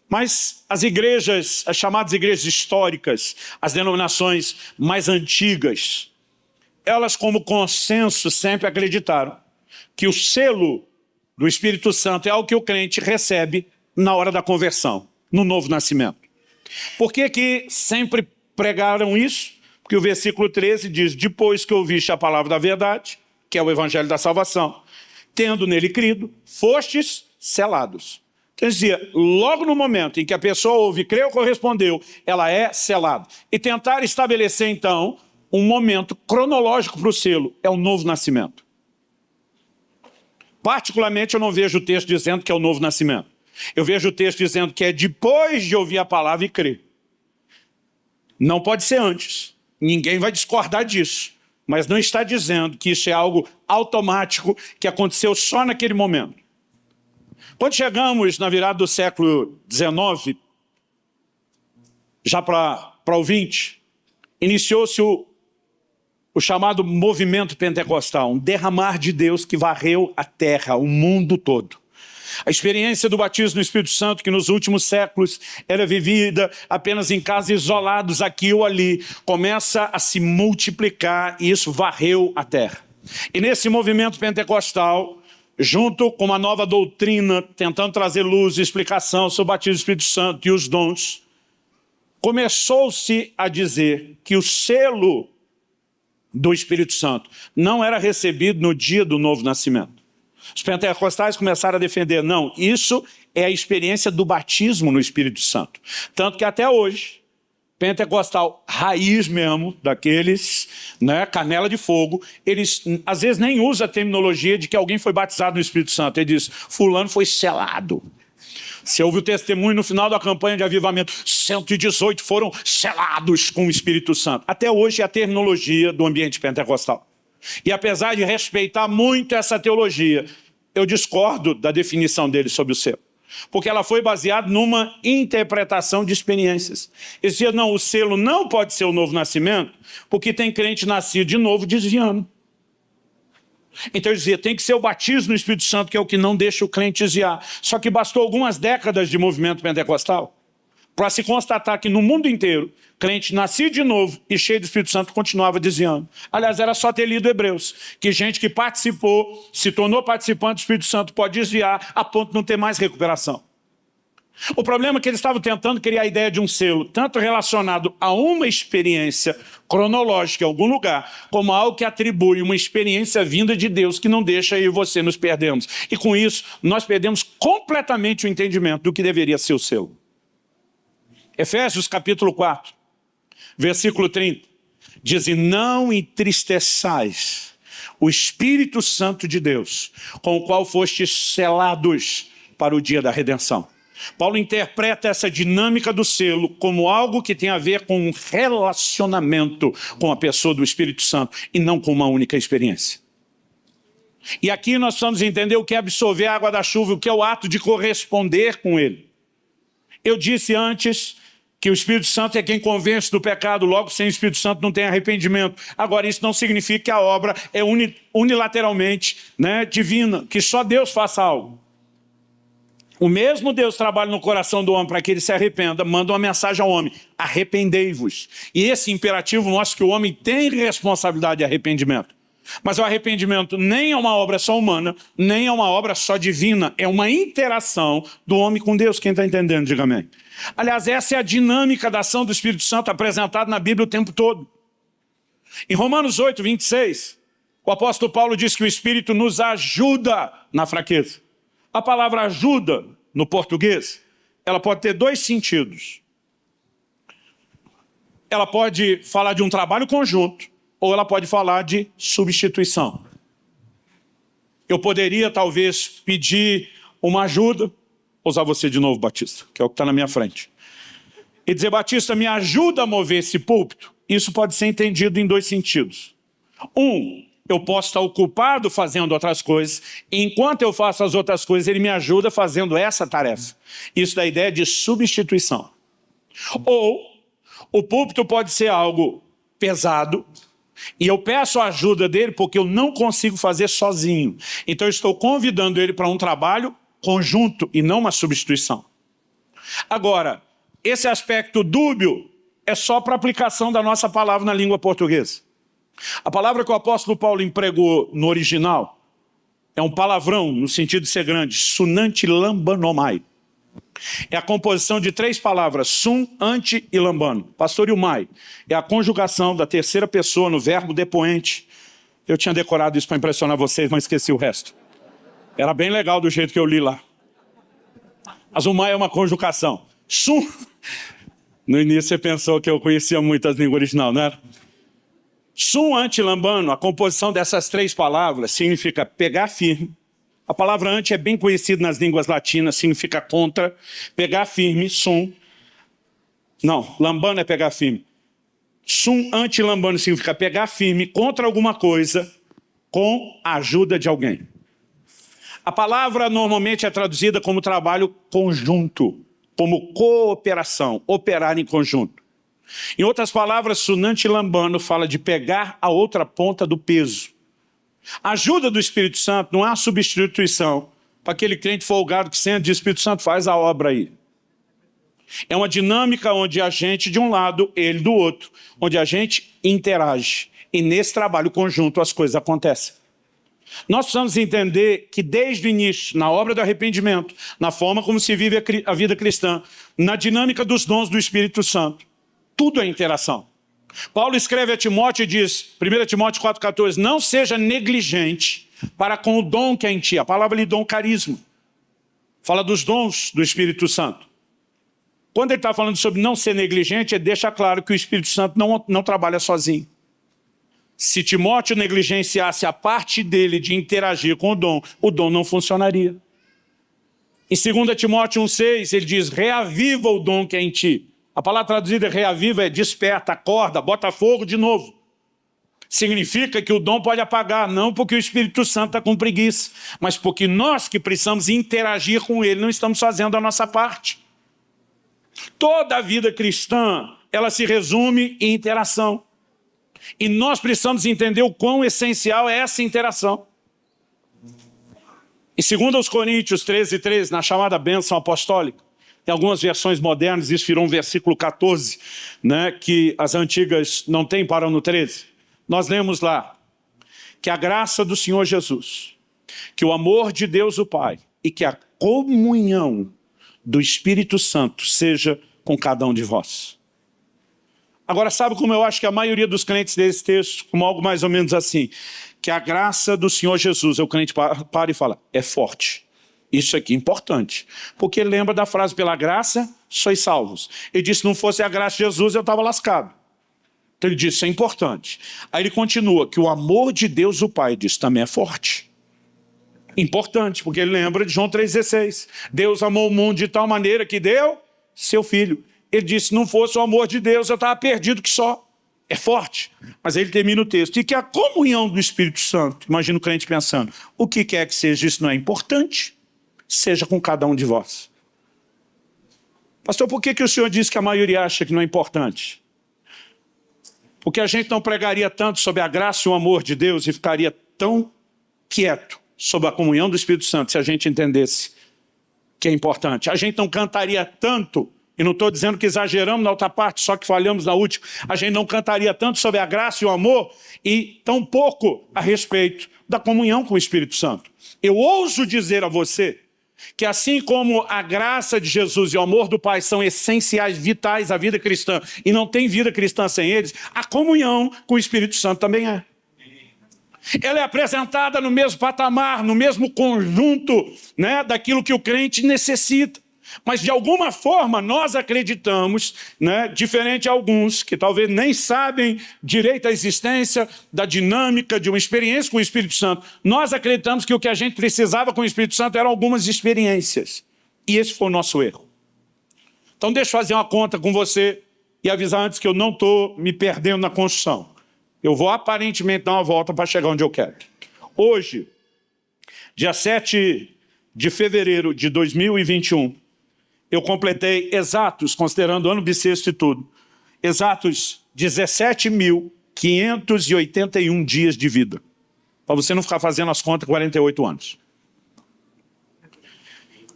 mas as igrejas, as chamadas igrejas históricas, as denominações mais antigas, elas como consenso sempre acreditaram que o selo do Espírito Santo é algo que o crente recebe na hora da conversão, no novo nascimento. Por que que sempre pregaram isso? Porque o versículo 13 diz, depois que ouviste a palavra da verdade, que é o evangelho da salvação, tendo nele crido, fostes selados. Então dizia, logo no momento em que a pessoa ouve, creu, correspondeu, ela é selada. E tentar estabelecer então um momento cronológico para o selo, é o novo nascimento. Particularmente eu não vejo o texto dizendo que é o novo nascimento. Eu vejo o texto dizendo que é depois de ouvir a palavra e crer. Não pode ser antes. Ninguém vai discordar disso. Mas não está dizendo que isso é algo automático que aconteceu só naquele momento. Quando chegamos na virada do século XIX, já para o 20, iniciou-se o chamado movimento pentecostal, um derramar de Deus que varreu a terra, o mundo todo. A experiência do batismo no Espírito Santo, que nos últimos séculos era vivida apenas em casos isolados aqui ou ali, começa a se multiplicar e isso varreu a terra. E nesse movimento pentecostal, junto com uma nova doutrina, tentando trazer luz e explicação sobre o batismo do Espírito Santo e os dons, começou-se a dizer que o selo do Espírito Santo não era recebido no dia do novo nascimento. Os pentecostais começaram a defender, não, isso é a experiência do batismo no Espírito Santo. Tanto que até hoje, pentecostal raiz mesmo, daqueles, né, canela de fogo, eles às vezes nem usam a terminologia de que alguém foi batizado no Espírito Santo. Ele diz, fulano foi selado. Você ouve o testemunho no final da campanha de avivamento, 118 foram selados com o Espírito Santo. Até hoje é a terminologia do ambiente pentecostal. E apesar de respeitar muito essa teologia, eu discordo da definição dele sobre o selo. Porque ela foi baseada numa interpretação de experiências. Eles diziam, não, o selo não pode ser o novo nascimento, porque tem crente nascido de novo desviando. Então eles diziam, tem que ser o batismo no Espírito Santo, que é o que não deixa o crente desviar. Só que bastou algumas décadas de movimento pentecostal para se constatar que no mundo inteiro, crente nascido de novo e cheio do Espírito Santo continuava desviando. Aliás, era só ter lido Hebreus, que gente que participou, se tornou participante do Espírito Santo, pode desviar a ponto de não ter mais recuperação. O problema é que eles estavam tentando criar a ideia de um selo, tanto relacionado a uma experiência cronológica em algum lugar, como algo que atribui uma experiência vinda de Deus que não deixa eu e você nos perdermos. E com isso, nós perdemos completamente o entendimento do que deveria ser o selo. Efésios capítulo 4, versículo 30, diz, e não entristeçais o Espírito Santo de Deus, com o qual fostes selados para o dia da redenção. Paulo interpreta essa dinâmica do selo como algo que tem a ver com um relacionamento com a pessoa do Espírito Santo e não com uma única experiência. E aqui nós precisamos entender o que é absorver a água da chuva, o que é o ato de corresponder com ele. Eu disse antes que o Espírito Santo é quem convence do pecado, logo sem o Espírito Santo não tem arrependimento. Agora, isso não significa que a obra é unilateralmente, divina, que só Deus faça algo. O mesmo Deus trabalha no coração do homem para que ele se arrependa, manda uma mensagem ao homem: arrependei-vos. E esse imperativo mostra que o homem tem responsabilidade de arrependimento. Mas o arrependimento nem é uma obra só humana, nem é uma obra só divina, é uma interação do homem com Deus. Quem está entendendo, diga amém. Aliás, essa é a dinâmica da ação do Espírito Santo apresentada na Bíblia o tempo todo. Em Romanos 8, 26, o apóstolo Paulo diz que o Espírito nos ajuda na fraqueza. A palavra ajuda, no português, ela pode ter dois sentidos. Ela pode falar de um trabalho conjunto, ou ela pode falar de substituição. Eu poderia, talvez, pedir uma ajuda, vou usar você de novo, Batista, que é o que está na minha frente, e dizer: Batista, me ajuda a mover esse púlpito. Isso pode ser entendido em dois sentidos. Eu posso estar ocupado fazendo outras coisas, e enquanto eu faço as outras coisas, ele me ajuda fazendo essa tarefa. Isso dá a ideia de substituição. Ou o púlpito pode ser algo pesado, e eu peço a ajuda dele porque eu não consigo fazer sozinho. Então eu estou convidando ele para um trabalho conjunto e não uma substituição. Agora, esse aspecto dúbio é só para aplicação da nossa palavra na língua portuguesa. A palavra que o apóstolo Paulo empregou no original é um palavrão, no sentido de ser grande: sunante lambanomai. É a composição de três palavras: sum, ante e lambano. Pastor Ilmai, é a conjugação da terceira pessoa no verbo depoente. Eu tinha decorado isso para impressionar vocês, mas esqueci o resto. Era bem legal do jeito que eu li lá. Mas o mai é uma conjugação. Sum. No início você pensou que eu conhecia muito as línguas originais, não era? Sum, ante e lambano, a composição dessas três palavras significa pegar firme. A palavra ante é bem conhecida nas línguas latinas, significa contra. Pegar firme, sum. Não, lambano é pegar firme. Sum, ante e lambano significa pegar firme contra alguma coisa com a ajuda de alguém. A palavra normalmente é traduzida como trabalho conjunto, como cooperação, operar em conjunto. Em outras palavras, sunante lambano fala de pegar a outra ponta do peso. A ajuda do Espírito Santo não é uma substituição para aquele crente folgado que sente: Espírito Santo, faz a obra aí. É uma dinâmica onde a gente de um lado, ele do outro, onde a gente interage. E nesse trabalho conjunto as coisas acontecem. Nós precisamos entender que desde o início, na obra do arrependimento, na forma como se vive a vida cristã, na dinâmica dos dons do Espírito Santo, tudo é interação. Paulo escreve a Timóteo e diz, 1 Timóteo 4,14, não seja negligente para com o dom que é em ti. A palavra ali, dom, carisma. Fala dos dons do Espírito Santo. Quando ele está falando sobre não ser negligente, ele deixa claro que o Espírito Santo não trabalha sozinho. Se Timóteo negligenciasse a parte dele de interagir com o dom não funcionaria. Em 2 Timóteo 1,6, ele diz, reaviva o dom que é em ti. A palavra traduzida reaviva é desperta, acorda, bota fogo de novo. Significa que o dom pode apagar, não porque o Espírito Santo está com preguiça, mas porque nós que precisamos interagir com ele, não estamos fazendo a nossa parte. Toda a vida cristã, ela se resume em interação. E nós precisamos entender o quão essencial é essa interação. Em 2 Coríntios 13:13, na chamada bênção apostólica, em algumas versões modernas, isso virou um versículo 14, que as antigas não têm, param no 13. Nós lemos lá, que a graça do Senhor Jesus, que o amor de Deus o Pai e que a comunhão do Espírito Santo seja com cada um de vós. Agora, sabe como eu acho que a maioria dos crentes desse texto, como algo mais ou menos assim, que a graça do Senhor Jesus, o crente para e fala, é forte. Isso aqui é importante, porque lembra da frase, pela graça sois salvos. Ele disse, se não fosse a graça de Jesus, eu estava lascado. Então ele diz, isso é importante. Aí ele continua, que o amor de Deus, o Pai, diz, também é forte. Importante, porque ele lembra de João 3,16. Deus amou o mundo de tal maneira que deu seu Filho. Ele disse, se não fosse o amor de Deus, eu estava perdido que só. É forte. Mas aí ele termina o texto. E que a comunhão do Espírito Santo, imagina o crente pensando, o que quer que seja, isso não é importante? Seja com cada um de vós. Pastor, por que o senhor disse que a maioria acha que não é importante? Porque a gente não pregaria tanto sobre a graça e o amor de Deus e ficaria tão quieto sobre a comunhão do Espírito Santo se a gente entendesse que é importante. A gente não cantaria tanto, e não estou dizendo que exageramos na outra parte, só que falhamos na última, a gente não cantaria tanto sobre a graça e o amor e tão pouco a respeito da comunhão com o Espírito Santo. Eu ouso dizer a você que assim como a graça de Jesus e o amor do Pai são essenciais, vitais à vida cristã, e não tem vida cristã sem eles, a comunhão com o Espírito Santo também é. Ela é apresentada no mesmo patamar, no mesmo conjunto, né, daquilo que o crente necessita. Mas de alguma forma nós acreditamos, né, diferente de alguns que talvez nem sabem direito a existência da dinâmica de uma experiência com o Espírito Santo, nós acreditamos que o que a gente precisava com o Espírito Santo eram algumas experiências. E esse foi o nosso erro. Então deixa eu fazer uma conta com você e avisar antes que eu não estou me perdendo na construção. Eu vou aparentemente dar uma volta para chegar onde eu quero. Hoje, dia 7 de fevereiro de 2021, eu completei exatos, considerando o ano bissexto e tudo, exatos 17.581 dias de vida. Para você não ficar fazendo as contas 48 anos.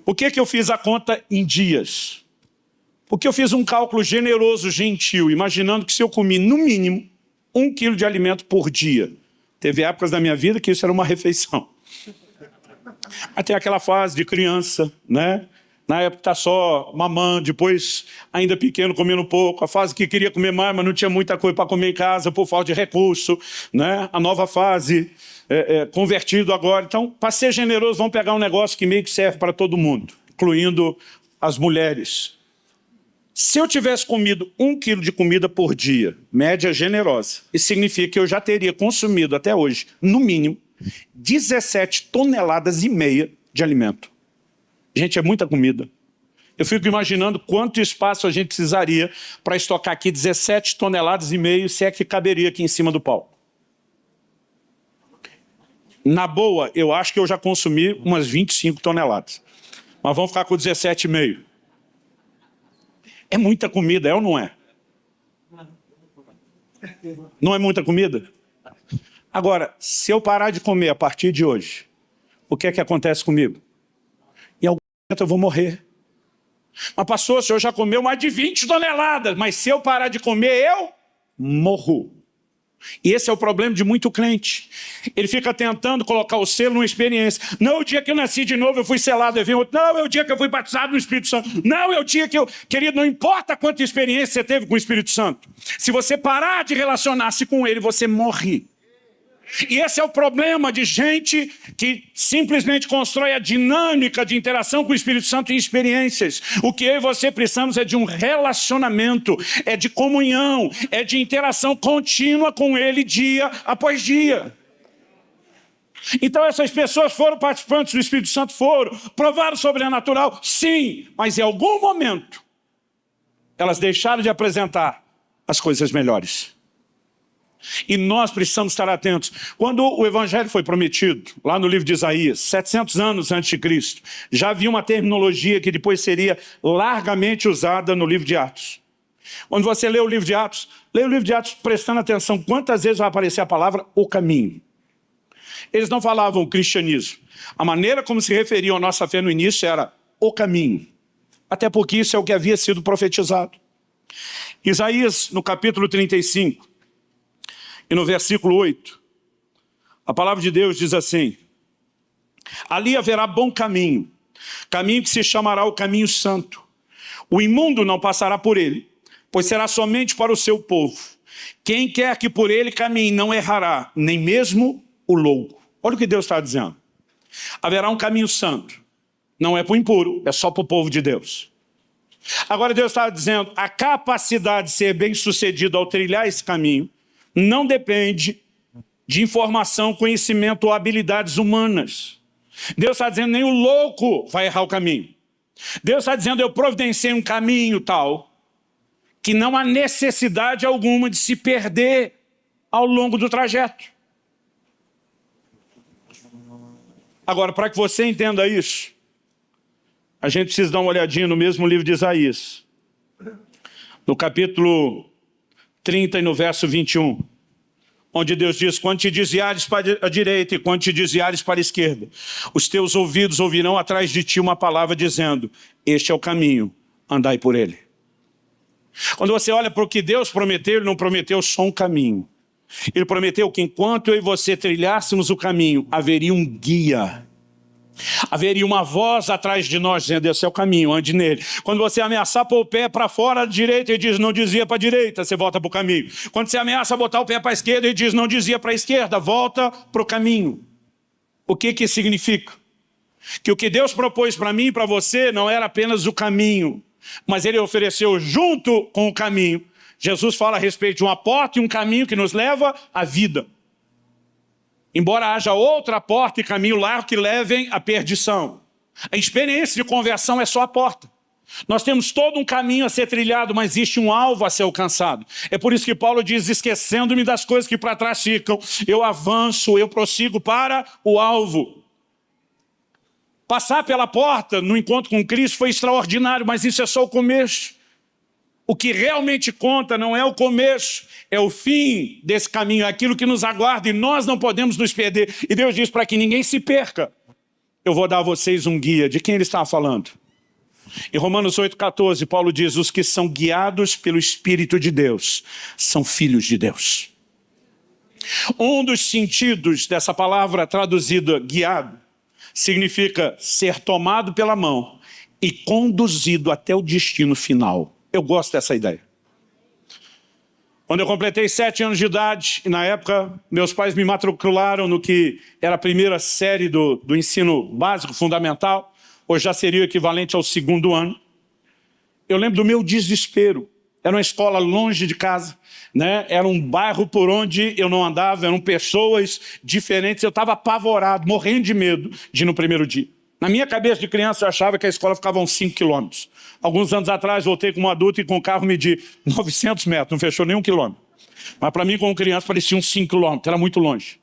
Por que eu fiz a conta em dias? Porque eu fiz um cálculo generoso, gentil, imaginando que se eu comi no mínimo 1 quilo de alimento por dia. Teve épocas da minha vida que isso era uma refeição. Até aquela fase de criança, né? Na época está só mamando, depois ainda pequeno comendo pouco, a fase que queria comer mais, mas não tinha muita coisa para comer em casa por falta de recurso, né? A nova fase, convertido agora. Então, para ser generoso, vamos pegar um negócio que meio que serve para todo mundo, incluindo as mulheres. Se eu tivesse comido 1 quilo de comida por dia, média generosa, isso significa que eu já teria consumido até hoje, no mínimo, 17,5 toneladas de alimento. Gente, é muita comida. Eu fico imaginando quanto espaço a gente precisaria para estocar aqui 17,5 toneladas, se é que caberia aqui em cima do palco. Na boa, eu acho que eu já consumi umas 25 toneladas. Mas vamos ficar com 17,5. É muita comida, é ou não é? Não é muita comida? Agora, se eu parar de comer a partir de hoje, o que é que acontece comigo? Em algum momento eu vou morrer. Mas pastor, o senhor já comeu mais de 20 toneladas, mas se eu parar de comer, eu morro. E esse é o problema de muito crente. Ele fica tentando colocar o selo numa experiência. Não, o dia que eu nasci de novo, eu fui selado. Não, é o dia que eu fui batizado no Espírito Santo. Não, é o dia que eu... Querido, não importa quanta experiência você teve com o Espírito Santo. Se você parar de relacionar-se com ele, você morre. E esse é o problema de gente que simplesmente constrói a dinâmica de interação com o Espírito Santo em experiências. O que eu e você precisamos é de um relacionamento, é de comunhão, é de interação contínua com ele dia após dia. Então essas pessoas foram participantes do Espírito Santo, provaram o sobrenatural, sim, mas em algum momento elas deixaram de apresentar as coisas melhores. E nós precisamos estar atentos. Quando o Evangelho foi prometido, lá no livro de Isaías, 700 anos antes de Cristo, já havia uma terminologia que depois seria largamente usada no livro de Atos. Quando você lê o livro de Atos, leia o livro de Atos prestando atenção quantas vezes vai aparecer a palavra o caminho. Eles não falavam cristianismo. A maneira como se referiam à nossa fé no início era o caminho. Até porque isso é o que havia sido profetizado. Isaías, no capítulo 35, e no versículo 8, a palavra de Deus diz assim: ali haverá bom caminho, caminho que se chamará o caminho santo. O imundo não passará por ele, pois será somente para o seu povo. Quem quer que por ele caminhe não errará, nem mesmo o louco. Olha o que Deus está dizendo. Haverá um caminho santo. Não é para o impuro, é só para o povo de Deus. Agora Deus estava dizendo, a capacidade de ser bem-sucedido ao trilhar esse caminho não depende de informação, conhecimento ou habilidades humanas. Deus está dizendo, nem o louco vai errar o caminho. Deus está dizendo, eu providenciei um caminho tal que não há necessidade alguma de se perder ao longo do trajeto. Agora, para que você entenda isso, a gente precisa dar uma olhadinha no mesmo livro de Isaías. No capítulo 30 e no verso 21. Onde Deus diz, quando te desviares para a direita e quando te desviares para a esquerda, os teus ouvidos ouvirão atrás de ti uma palavra dizendo, este é o caminho, andai por ele. Quando você olha para o que Deus prometeu, Ele não prometeu só um caminho. Ele prometeu que enquanto eu e você trilhássemos o caminho, haveria um guia. Haveria uma voz atrás de nós dizendo, esse é o caminho, ande nele. Quando você ameaçar pôr o pé para fora da direita, ele diz, não desvia para a direita, você volta para o caminho. Quando você ameaça botar o pé para a esquerda, ele diz, não desvia para a esquerda, volta para o caminho. O que que significa? Que o que Deus propôs para mim e para você não era apenas o caminho, mas Ele ofereceu junto com o caminho. Jesus fala a respeito de uma porta e um caminho que nos leva à vida. Embora haja outra porta e caminho largo que levem à perdição. A experiência de conversão é só a porta. Nós temos todo um caminho a ser trilhado, mas existe um alvo a ser alcançado. É por isso que Paulo diz, esquecendo-me das coisas que para trás ficam, eu avanço, eu prossigo para o alvo. Passar pela porta no encontro com Cristo foi extraordinário, mas isso é só o começo. O que realmente conta não é o começo, é o fim desse caminho, é aquilo que nos aguarda e nós não podemos nos perder. E Deus diz para que ninguém se perca. Eu vou dar a vocês um guia. De quem Ele estava falando? Em Romanos 8,14, Paulo diz, os que são guiados pelo Espírito de Deus são filhos de Deus. Um dos sentidos dessa palavra traduzida guiado significa ser tomado pela mão e conduzido até o destino final. Eu gosto dessa ideia. Quando eu completei 7 anos de idade, e na época meus pais me matricularam no que era a primeira série do ensino básico fundamental, hoje já seria o equivalente ao 2º ano, eu lembro do meu desespero. Era uma escola longe de casa, né? Era um bairro por onde eu não andava, eram pessoas diferentes, eu estava apavorado, morrendo de medo de ir no primeiro dia. Na minha cabeça de criança eu achava que a escola ficava a uns 5 quilômetros. Alguns anos atrás voltei como adulto e com o carro medi 900 metros, não fechou nem 1 quilômetro. Mas para mim como criança parecia uns 5 quilômetros, era muito longe.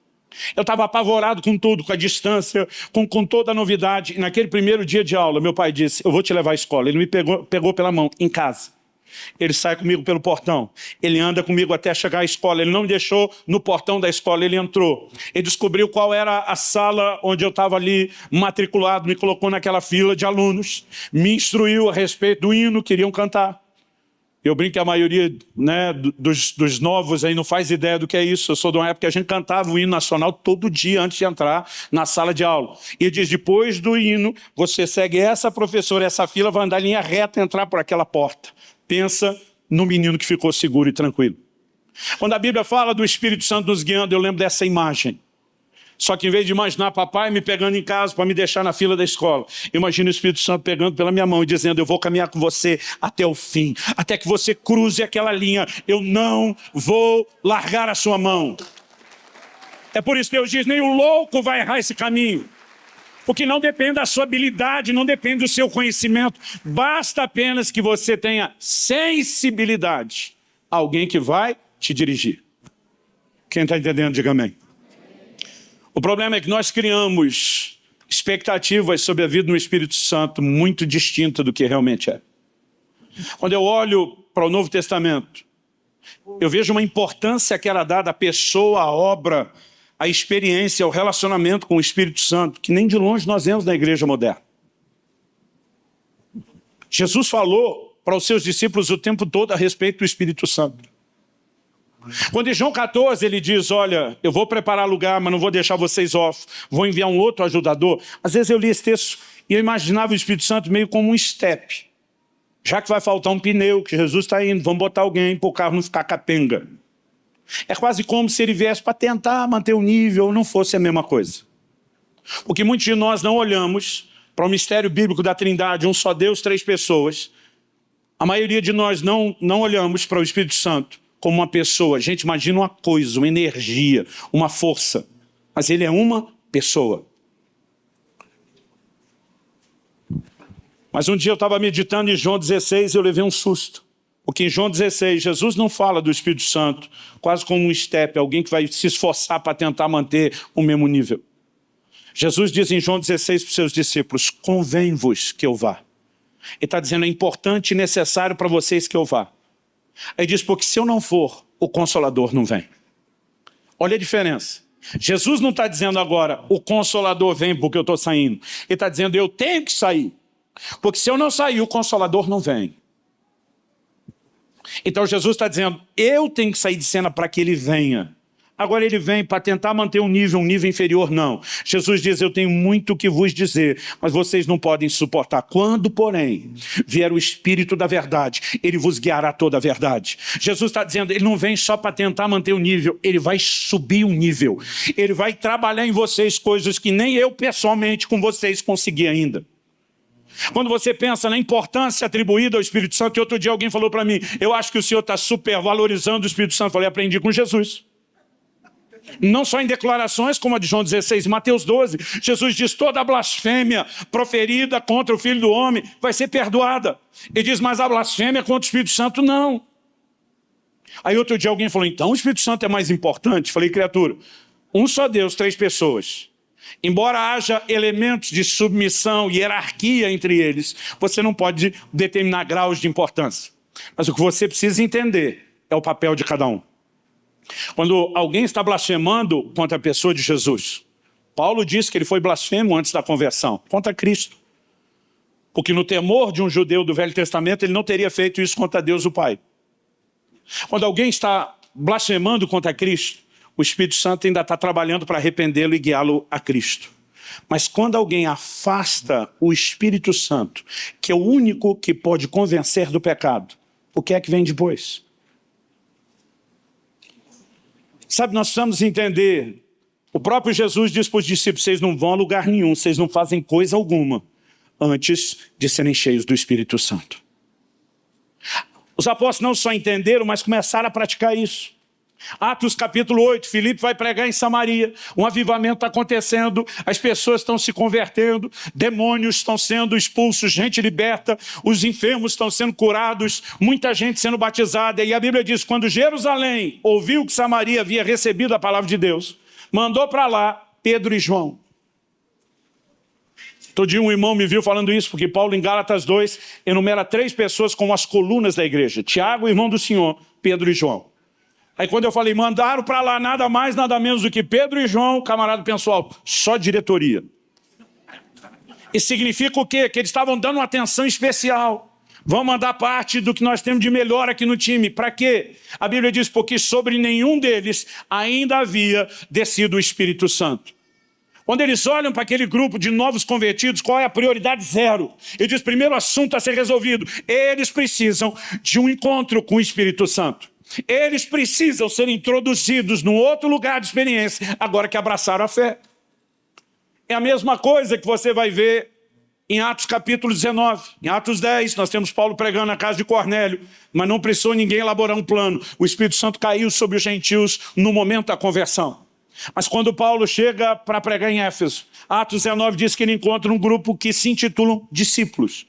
Eu estava apavorado com tudo, com a distância, com toda a novidade. E naquele primeiro dia de aula, meu pai disse, eu vou te levar à escola. Ele me pegou pela mão, em casa. Ele sai comigo pelo portão, ele anda comigo até chegar à escola, ele não me deixou no portão da escola, ele entrou. Ele descobriu qual era a sala onde eu estava ali matriculado, me colocou naquela fila de alunos, me instruiu a respeito do hino que iriam cantar. Eu brinco que a maioria, né, dos novos aí não faz ideia do que é isso. Eu sou de uma época que a gente cantava o hino nacional todo dia antes de entrar na sala de aula. E ele diz, depois do hino, você segue essa professora, essa fila, vai andar em linha reta e entrar por aquela porta. Pensa no menino que ficou seguro e tranquilo. Quando a Bíblia fala do Espírito Santo nos guiando, eu lembro dessa imagem. Só que em vez de imaginar papai me pegando em casa para me deixar na fila da escola, eu imagino o Espírito Santo pegando pela minha mão e dizendo, eu vou caminhar com você até o fim, até que você cruze aquela linha, eu não vou largar a sua mão. É por isso que Deus diz, nem o louco vai errar esse caminho. Porque não depende da sua habilidade, não depende do seu conhecimento. Basta apenas que você tenha sensibilidade. Alguém que vai te dirigir. Quem está entendendo, diga amém. O problema é que nós criamos expectativas sobre a vida no Espírito Santo muito distinta do que realmente é. Quando eu olho para o Novo Testamento, eu vejo uma importância que era dada à pessoa, à obra, a experiência, o relacionamento com o Espírito Santo, que nem de longe nós vemos na igreja moderna. Jesus falou para os seus discípulos o tempo todo a respeito do Espírito Santo. Quando em João 14 ele diz, olha, eu vou preparar lugar, mas não vou deixar vocês órfãos, vou enviar um outro ajudador. Às vezes eu li esse texto e eu imaginava o Espírito Santo meio como um estepe. Já que vai faltar um pneu, que Jesus está indo, vamos botar alguém para o carro não ficar capenga. É quase como se ele viesse para tentar manter o nível, não fosse a mesma coisa. Porque muitos de nós não olhamos para o mistério bíblico da Trindade, um só Deus, 3 pessoas, A maioria de nós não olhamos para o Espírito Santo como uma pessoa. A gente imagina uma coisa, uma energia, uma força. Mas ele é uma pessoa. Mas um dia eu estava meditando em João 16 e eu levei um susto. Porque em João 16, Jesus não fala do Espírito Santo quase como um estepe, alguém que vai se esforçar para tentar manter o mesmo nível. Jesus diz em João 16 para os seus discípulos, convém-vos que eu vá. Ele está dizendo, é importante e necessário para vocês que eu vá. Ele diz, porque se eu não for, o Consolador não vem. Olha a diferença. Jesus não está dizendo agora, o Consolador vem porque eu estou saindo. Ele está dizendo, eu tenho que sair. Porque se eu não sair, o Consolador não vem. Então Jesus está dizendo, eu tenho que sair de cena para que ele venha. Agora ele vem para tentar manter um nível inferior, não. Jesus diz, eu tenho muito o que vos dizer, mas vocês não podem suportar. Quando, porém, vier o Espírito da verdade, ele vos guiará toda a verdade. Jesus está dizendo, ele não vem só para tentar manter o nível, ele vai subir o nível. Ele vai trabalhar em vocês coisas que nem eu pessoalmente com vocês consegui ainda. Quando você pensa na importância atribuída ao Espírito Santo, e outro dia alguém falou para mim, eu acho que o senhor está supervalorizando o Espírito Santo. Eu falei, aprendi com Jesus. Não só em declarações como a de João 16, Mateus 12, Jesus diz, toda blasfêmia proferida contra o Filho do Homem vai ser perdoada. Ele diz, mas a blasfêmia contra o Espírito Santo não. Aí outro dia alguém falou, então o Espírito Santo é mais importante? Falei, criatura, um só Deus, 3 pessoas. Embora haja elementos de submissão e hierarquia entre eles, você não pode determinar graus de importância. Mas o que você precisa entender é o papel de cada um. Quando alguém está blasfemando contra a pessoa de Jesus, Paulo diz que ele foi blasfemo antes da conversão, contra Cristo. Porque no temor de um judeu do Velho Testamento, ele não teria feito isso contra Deus o Pai. Quando alguém está blasfemando contra Cristo, o Espírito Santo ainda está trabalhando para arrependê-lo e guiá-lo a Cristo. Mas quando alguém afasta o Espírito Santo, que é o único que pode convencer do pecado, o que é que vem depois? Sabe, nós precisamos entender, o próprio Jesus diz para os discípulos, vocês não vão a lugar nenhum, vocês não fazem coisa alguma, antes de serem cheios do Espírito Santo. Os apóstolos não só entenderam, mas começaram a praticar isso. Atos capítulo 8, Filipe vai pregar em Samaria, um avivamento está acontecendo, as pessoas estão se convertendo, demônios estão sendo expulsos, gente liberta, os enfermos estão sendo curados, muita gente sendo batizada, e a Bíblia diz, quando Jerusalém ouviu que Samaria havia recebido a palavra de Deus, mandou para lá Pedro e João. Todo dia um irmão me viu falando isso, porque Paulo em Gálatas 2 enumera 3 pessoas como as colunas da igreja, Tiago, irmão do Senhor, Pedro e João. Aí quando eu falei, mandaram para lá nada mais, nada menos do que Pedro e João, o camarada pensou, só diretoria. Isso significa o quê? Que eles estavam dando uma atenção especial. Vão mandar parte do que nós temos de melhor aqui no time. Para quê? A Bíblia diz, porque sobre nenhum deles ainda havia descido o Espírito Santo. Quando eles olham para aquele grupo de novos convertidos, qual é a prioridade? 0. Ele diz, primeiro assunto a ser resolvido. Eles precisam de um encontro com o Espírito Santo. Eles precisam ser introduzidos num outro lugar de experiência, agora que abraçaram a fé. É a mesma coisa que você vai ver em Atos capítulo 19. Em Atos 10, nós temos Paulo pregando na casa de Cornélio, mas não precisou ninguém elaborar um plano. O Espírito Santo caiu sobre os gentios no momento da conversão. Mas quando Paulo chega para pregar em Éfeso, Atos 19 diz que ele encontra um grupo que se intitulam discípulos.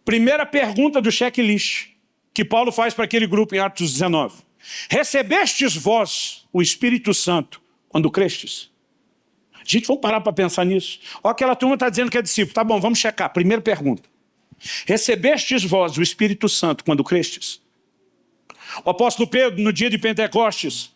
Primeira pergunta do checklist que Paulo faz para aquele grupo em Atos 19. Recebestes vós o Espírito Santo quando crestes? Gente, vamos parar para pensar nisso. Olha, aquela turma está dizendo que é discípulo. Tá bom, vamos checar. Primeira pergunta. Recebestes vós o Espírito Santo quando crestes? O apóstolo Pedro, no dia de Pentecostes,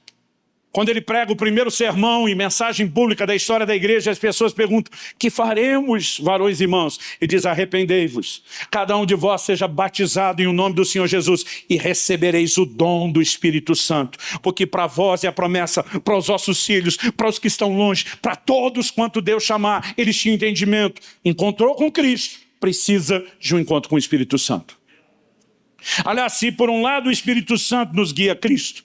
quando ele prega o primeiro sermão e mensagem pública da história da igreja, as pessoas perguntam, que faremos, varões e irmãos? Ele diz, arrependei-vos, cada um de vós seja batizado em o nome do Senhor Jesus e recebereis o dom do Espírito Santo, porque para vós é a promessa, para os vossos filhos, para os que estão longe, para todos quanto Deus chamar. Eles tinham entendimento, encontrou com Cristo, precisa de um encontro com o Espírito Santo. Aliás, se por um lado o Espírito Santo nos guia a Cristo,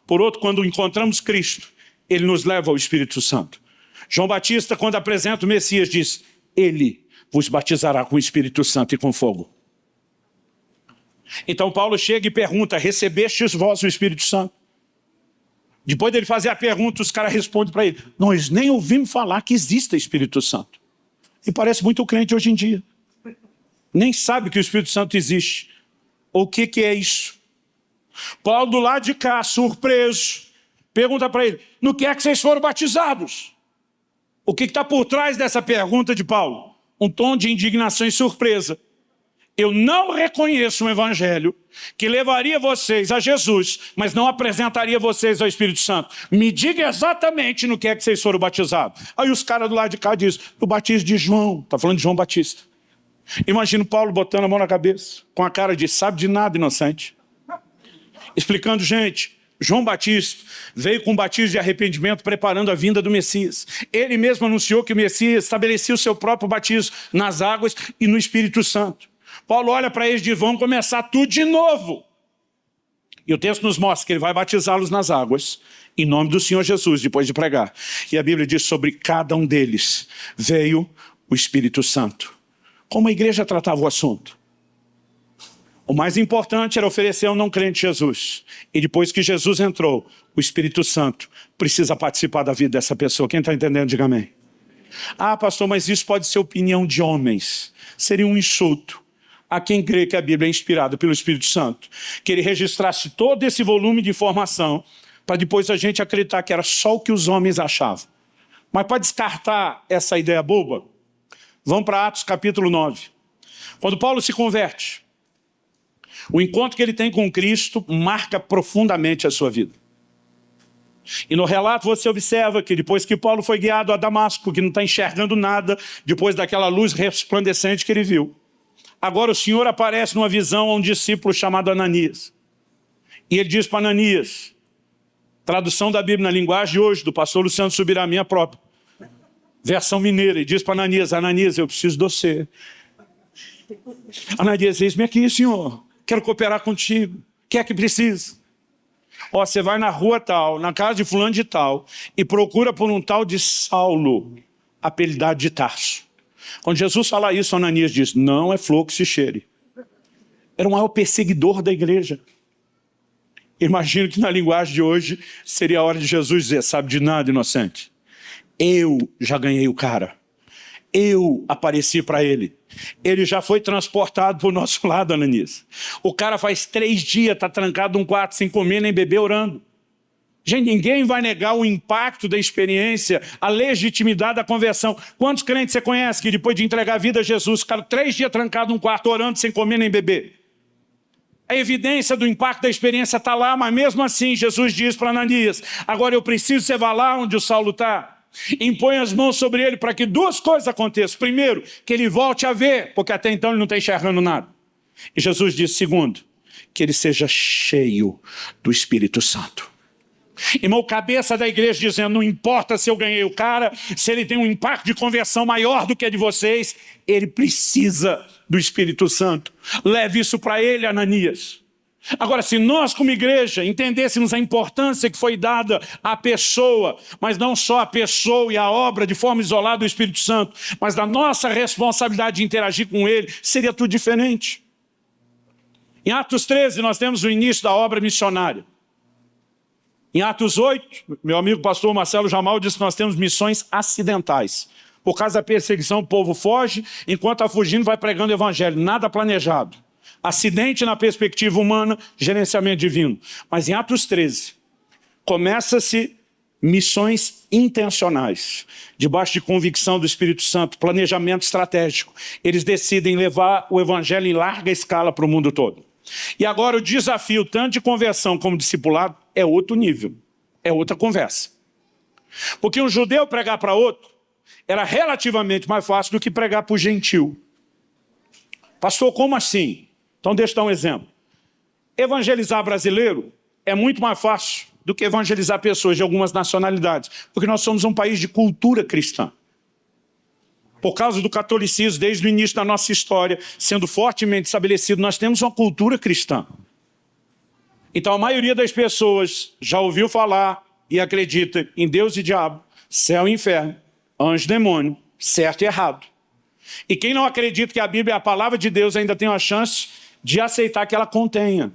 por outro, quando encontramos Cristo, ele nos leva ao Espírito Santo. João Batista, quando apresenta o Messias, diz, ele vos batizará com o Espírito Santo e com fogo. Então Paulo chega e pergunta, recebestes vós o Espírito Santo? Depois dele fazer a pergunta, os caras respondem para ele, nós nem ouvimos falar que existe Espírito Santo. E parece muito crente hoje em dia. Nem sabe que o Espírito Santo existe. O que é isso? Paulo do lado de cá, surpreso, pergunta para ele, no que é que vocês foram batizados? O que está por trás dessa pergunta de Paulo? Um tom de indignação e surpresa. Eu não reconheço um evangelho que levaria vocês a Jesus, mas não apresentaria vocês ao Espírito Santo. Me diga exatamente no que é que vocês foram batizados. Aí os caras do lado de cá dizem, o batismo de João, está falando de João Batista. Imagina o Paulo botando a mão na cabeça, com a cara de sabe de nada, inocente. Explicando, gente, João Batista veio com um batismo de arrependimento preparando a vinda do Messias. Ele mesmo anunciou que o Messias estabelecia o seu próprio batismo nas águas e no Espírito Santo. Paulo olha para eles e diz, vamos começar tudo de novo. E o texto nos mostra que ele vai batizá-los nas águas, em nome do Senhor Jesus, depois de pregar. E a Bíblia diz, sobre cada um deles veio o Espírito Santo. Como a igreja tratava o assunto? O mais importante era oferecer ao não crente Jesus. E depois que Jesus entrou, o Espírito Santo precisa participar da vida dessa pessoa. Quem está entendendo, diga amém. Ah, pastor, mas isso pode ser opinião de homens. Seria um insulto a quem crê que a Bíblia é inspirada pelo Espírito Santo. Que ele registrasse todo esse volume de informação para depois a gente acreditar que era só o que os homens achavam. Mas para descartar essa ideia boba, vamos para Atos capítulo 9. Quando Paulo se converte, o encontro que ele tem com Cristo marca profundamente a sua vida. E no relato você observa que depois que Paulo foi guiado a Damasco, que não está enxergando nada, depois daquela luz resplandecente que ele viu, agora o Senhor aparece numa visão a um discípulo chamado Ananias. E ele diz para Ananias, tradução da Bíblia na linguagem de hoje, do pastor Luciano Subirá, minha própria, versão mineira, e diz para Ananias, Ananias, eu preciso de você. Ananias, eis-me aqui, Senhor, quero cooperar contigo, o que é que precisa? Ó, você vai na rua tal, na casa de fulano de tal, e procura por um tal de Saulo, apelidado de Tarso. Quando Jesus fala isso, Ananias diz, não é flor que se cheire. Era o maior perseguidor da igreja. Imagino que na linguagem de hoje seria a hora de Jesus dizer, sabe de nada, inocente. Eu já ganhei o cara. Eu apareci para ele. Ele já foi transportado para o nosso lado, Ananias. O cara faz 3 dias, está trancado num quarto sem comer nem beber, orando. Gente, ninguém vai negar o impacto da experiência, a legitimidade da conversão. Quantos crentes você conhece que depois de entregar a vida a Jesus, ficaram 3 dias trancados num quarto orando sem comer nem beber? A evidência do impacto da experiência está lá, mas mesmo assim Jesus diz para Ananias, agora eu preciso que você vá lá onde o Saulo está. Impõe as mãos sobre ele para que 2 coisas aconteçam. Primeiro, que ele volte a ver, porque até então ele não está enxergando nada. E Jesus diz, segundo, que ele seja cheio do Espírito Santo. Irmão, cabeça da igreja dizendo, não importa se eu ganhei o cara, se ele tem um impacto de conversão maior do que a de vocês, ele precisa do Espírito Santo. Leve isso para ele, Ananias. Agora, se nós como igreja entendêssemos a importância que foi dada à pessoa, mas não só à pessoa e à obra de forma isolada do Espírito Santo, mas da nossa responsabilidade de interagir com ele, seria tudo diferente. Em Atos 13 nós temos o início da obra missionária. Em Atos 8, meu amigo pastor Marcelo Jamal disse que nós temos missões acidentais. Por causa da perseguição, o povo foge, enquanto está fugindo vai pregando o evangelho, nada planejado. Acidente na perspectiva humana, gerenciamento divino. Mas em Atos 13, começa-se missões intencionais, debaixo de convicção do Espírito Santo, planejamento estratégico. Eles decidem levar o evangelho em larga escala para o mundo todo. E agora o desafio, tanto de conversão como discipulado, é outro nível, é outra conversa. Porque um judeu pregar para outro era relativamente mais fácil do que pregar para o gentil. Pastor, como assim? Então deixa eu dar um exemplo. Evangelizar brasileiro é muito mais fácil do que evangelizar pessoas de algumas nacionalidades, porque nós somos um país de cultura cristã. Por causa do catolicismo, desde o início da nossa história, sendo fortemente estabelecido, nós temos uma cultura cristã. Então a maioria das pessoas já ouviu falar e acredita em Deus e diabo, céu e inferno, anjo e demônio, certo e errado. E quem não acredita que a Bíblia é a palavra de Deus ainda tem uma chance de aceitar que ela contenha.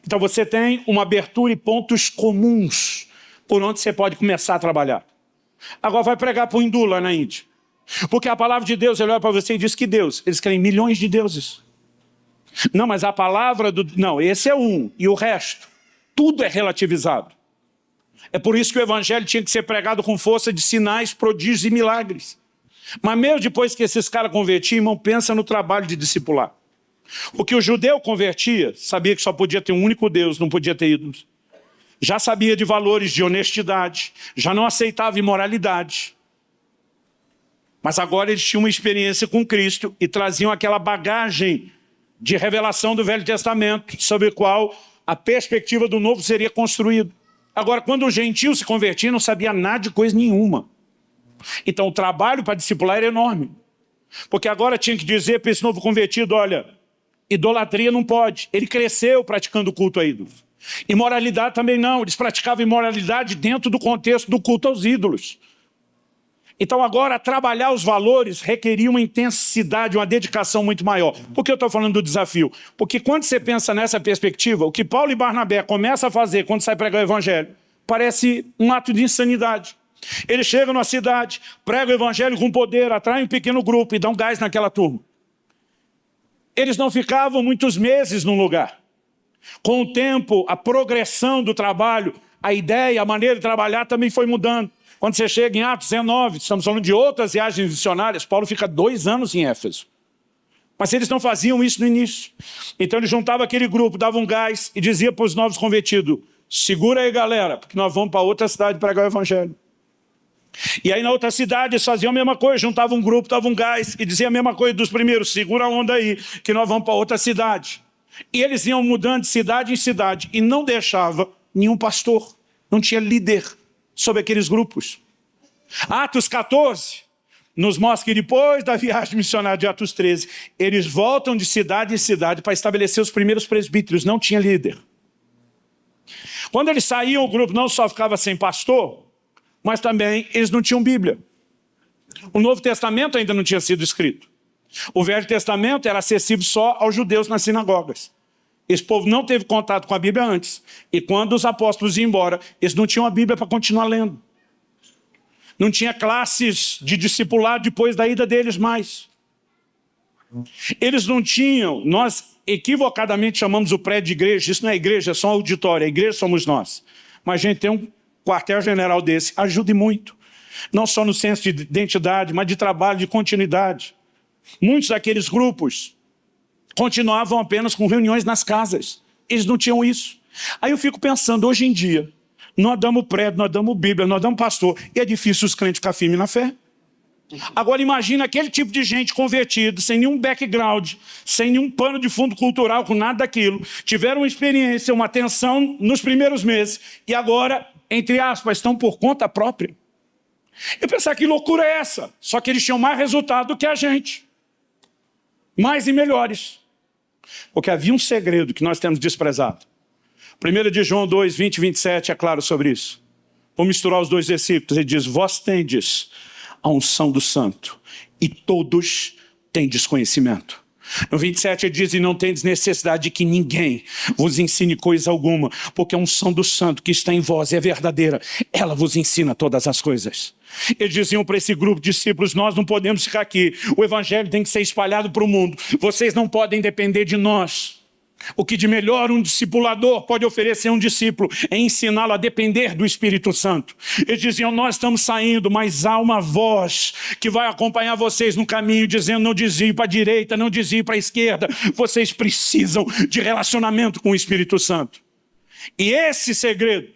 Então você tem uma abertura e pontos comuns por onde você pode começar a trabalhar. Agora vai pregar para o hindu lá na Índia. Porque a palavra de Deus, ele olha para você e diz que Deus, eles querem milhões de deuses. Não, mas a palavra do... Não, esse é um, e o resto, tudo é relativizado. É por isso que o evangelho tinha que ser pregado com força de sinais, prodígios e milagres. Mas mesmo depois que esses caras convertiam, irmão, pensa no trabalho de discipular. O que o judeu convertia, sabia que só podia ter um único Deus, não podia ter ídolos. Já sabia de valores de honestidade, já não aceitava imoralidade. Mas agora eles tinham uma experiência com Cristo e traziam aquela bagagem de revelação do Velho Testamento, sobre a qual a perspectiva do Novo seria construída. Agora, quando o gentio se convertia, não sabia nada de coisa nenhuma. Então o trabalho para discipular era enorme. Porque agora tinha que dizer para esse novo convertido, olha, idolatria não pode. Ele cresceu praticando culto a ídolos. Imoralidade também não. Eles praticavam imoralidade dentro do contexto do culto aos ídolos. Então agora trabalhar os valores requeria uma intensidade, uma dedicação muito maior. Por que eu estou falando do desafio? Porque quando você pensa nessa perspectiva, o que Paulo e Barnabé começam a fazer quando sai pregar o evangelho, parece um ato de insanidade. Eles chegam na cidade, pregam o evangelho com poder, atraem um pequeno grupo e dão gás naquela turma. Eles não ficavam muitos meses num lugar. Com o tempo, a progressão do trabalho, a ideia, a maneira de trabalhar também foi mudando. Quando você chega em Atos 19, estamos falando de outras viagens missionárias, Paulo fica 2 anos em Éfeso. Mas eles não faziam isso no início. Então ele juntava aquele grupo, dava um gás e dizia para os novos convertidos, segura aí galera, porque nós vamos para outra cidade pregar o evangelho. E aí na outra cidade eles faziam a mesma coisa, juntavam um grupo, davam um gás e diziam a mesma coisa dos primeiros, segura a onda aí, que nós vamos para outra cidade. E eles iam mudando de cidade em cidade e não deixava nenhum pastor, não tinha líder sobre aqueles grupos. Atos 14 nos mostra que depois da viagem missionária de Atos 13, eles voltam de cidade em cidade para estabelecer os primeiros presbíteros, não tinha líder. Quando eles saíam, o grupo não só ficava sem pastor, mas também eles não tinham Bíblia. O Novo Testamento ainda não tinha sido escrito. O Velho Testamento era acessível só aos judeus nas sinagogas. Esse povo não teve contato com a Bíblia antes. E quando os apóstolos iam embora, eles não tinham a Bíblia para continuar lendo. Não tinha classes de discipulado depois da ida deles mais. Eles não tinham, nós equivocadamente chamamos o prédio de igreja, isso não é igreja, é só um auditório, a igreja somos nós. Mas a gente tem um quartel-general desse, ajude muito. Não só no senso de identidade, mas de trabalho, de continuidade. Muitos daqueles grupos continuavam apenas com reuniões nas casas. Eles não tinham isso. Aí eu fico pensando, hoje em dia, nós damos prédio, nós damos Bíblia, nós damos pastor, e é difícil os crentes ficar firmes na fé. Agora imagina aquele tipo de gente convertido, sem nenhum background, sem nenhum pano de fundo cultural, com nada daquilo, tiveram uma experiência, uma atenção nos primeiros meses, e agora, entre aspas, estão por conta própria. Eu pensava, que loucura é essa? Só que eles tinham mais resultado do que a gente. Mais e melhores. Porque havia um segredo que nós temos desprezado. 1 de João 2, 20 e 27 é claro sobre isso. Vou misturar os 2 versículos. Ele diz, vós tendes a unção do santo e todos têm desconhecimento. No 27 ele diz, e não tendes necessidade de que ninguém vos ensine coisa alguma, porque a unção do santo que está em vós é verdadeira, ela vos ensina todas as coisas. Eles diziam para esse grupo de discípulos, nós não podemos ficar aqui, o evangelho tem que ser espalhado para o mundo, vocês não podem depender de nós. O que de melhor um discipulador pode oferecer a um discípulo é ensiná-lo a depender do Espírito Santo. Eles diziam, nós estamos saindo, mas há uma voz que vai acompanhar vocês no caminho, dizendo, não desvie para a direita, não desvie para a esquerda. Vocês precisam de relacionamento com o Espírito Santo. E esse segredo,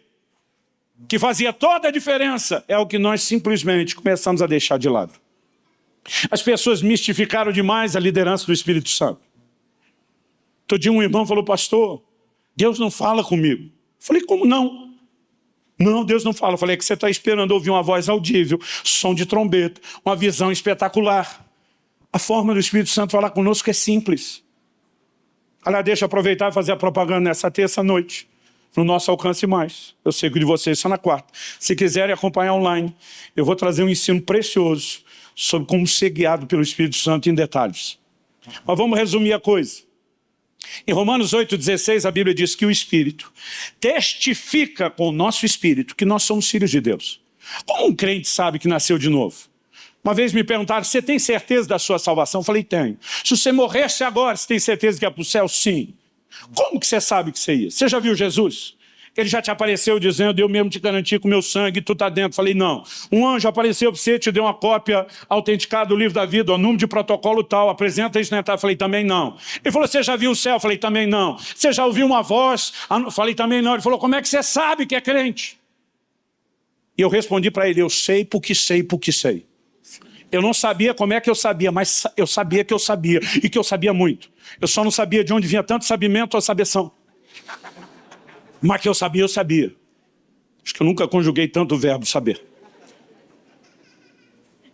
que fazia toda a diferença, é o que nós simplesmente começamos a deixar de lado. As pessoas mistificaram demais a liderança do Espírito Santo. Outro dia um irmão falou, pastor, Deus não fala comigo. Eu falei, como não? Não, Deus não fala. Eu falei, é que você está esperando ouvir uma voz audível, som de trombeta, uma visão espetacular. A forma do Espírito Santo falar conosco é simples. Aliás, deixa eu aproveitar e fazer a propaganda nessa terça-noite. No nosso alcance mais. Eu sei que o de vocês só na quarta. Se quiserem acompanhar online, eu vou trazer um ensino precioso sobre como ser guiado pelo Espírito Santo em detalhes. Mas vamos resumir a coisa. Em Romanos 8,16, a Bíblia diz que o Espírito testifica com o nosso Espírito que nós somos filhos de Deus. Como um crente sabe que nasceu de novo? Uma vez me perguntaram, você tem certeza da sua salvação? Eu falei, tenho. Se você morresse agora, você tem certeza que ia para o céu? Sim. Como que você sabe que você ia? Você já viu Jesus? Ele já te apareceu dizendo, eu mesmo te garanti com o meu sangue, tu está dentro. Falei, não. Um anjo apareceu para você, te deu uma cópia autenticada do livro da vida, o número de protocolo tal, apresenta isso na entrada. Falei, também não. Ele falou, você já viu o céu? Falei, também não. Você já ouviu uma voz? Falei, também não. Ele falou, como é que você sabe que é crente? E eu respondi para ele, eu sei porque sei porque sei. Eu não sabia como é que eu sabia, mas eu sabia que eu sabia, e que eu sabia muito. Eu só não sabia de onde vinha tanto sabimento ou sabeção. Mas que eu sabia, eu sabia. Acho que eu nunca conjuguei tanto o verbo saber.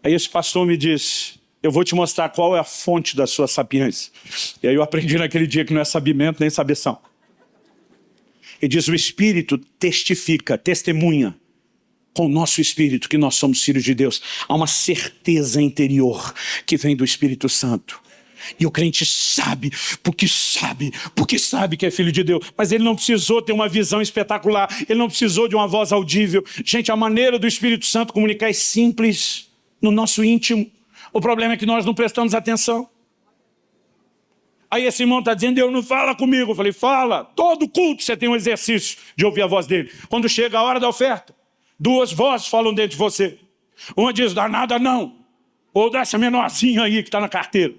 Aí esse pastor me disse, eu vou te mostrar qual é a fonte da sua sapiência. E aí eu aprendi naquele dia que não é sabimento nem sabeção. Ele diz, o Espírito testifica, testemunha com o nosso Espírito que nós somos filhos de Deus. Há uma certeza interior que vem do Espírito Santo. E o crente sabe que é filho de Deus. Mas ele não precisou ter uma visão espetacular, ele não precisou de uma voz audível. Gente, a maneira do Espírito Santo comunicar é simples no nosso íntimo. O problema é que nós não prestamos atenção. Aí esse irmão está dizendo, Deus não fala comigo. Eu falei, fala, todo culto você tem um exercício de ouvir a voz dele. Quando chega a hora da oferta, duas vozes falam dentro de você. Uma diz, dá nada não. Ou dá essa menorzinha aí que está na carteira.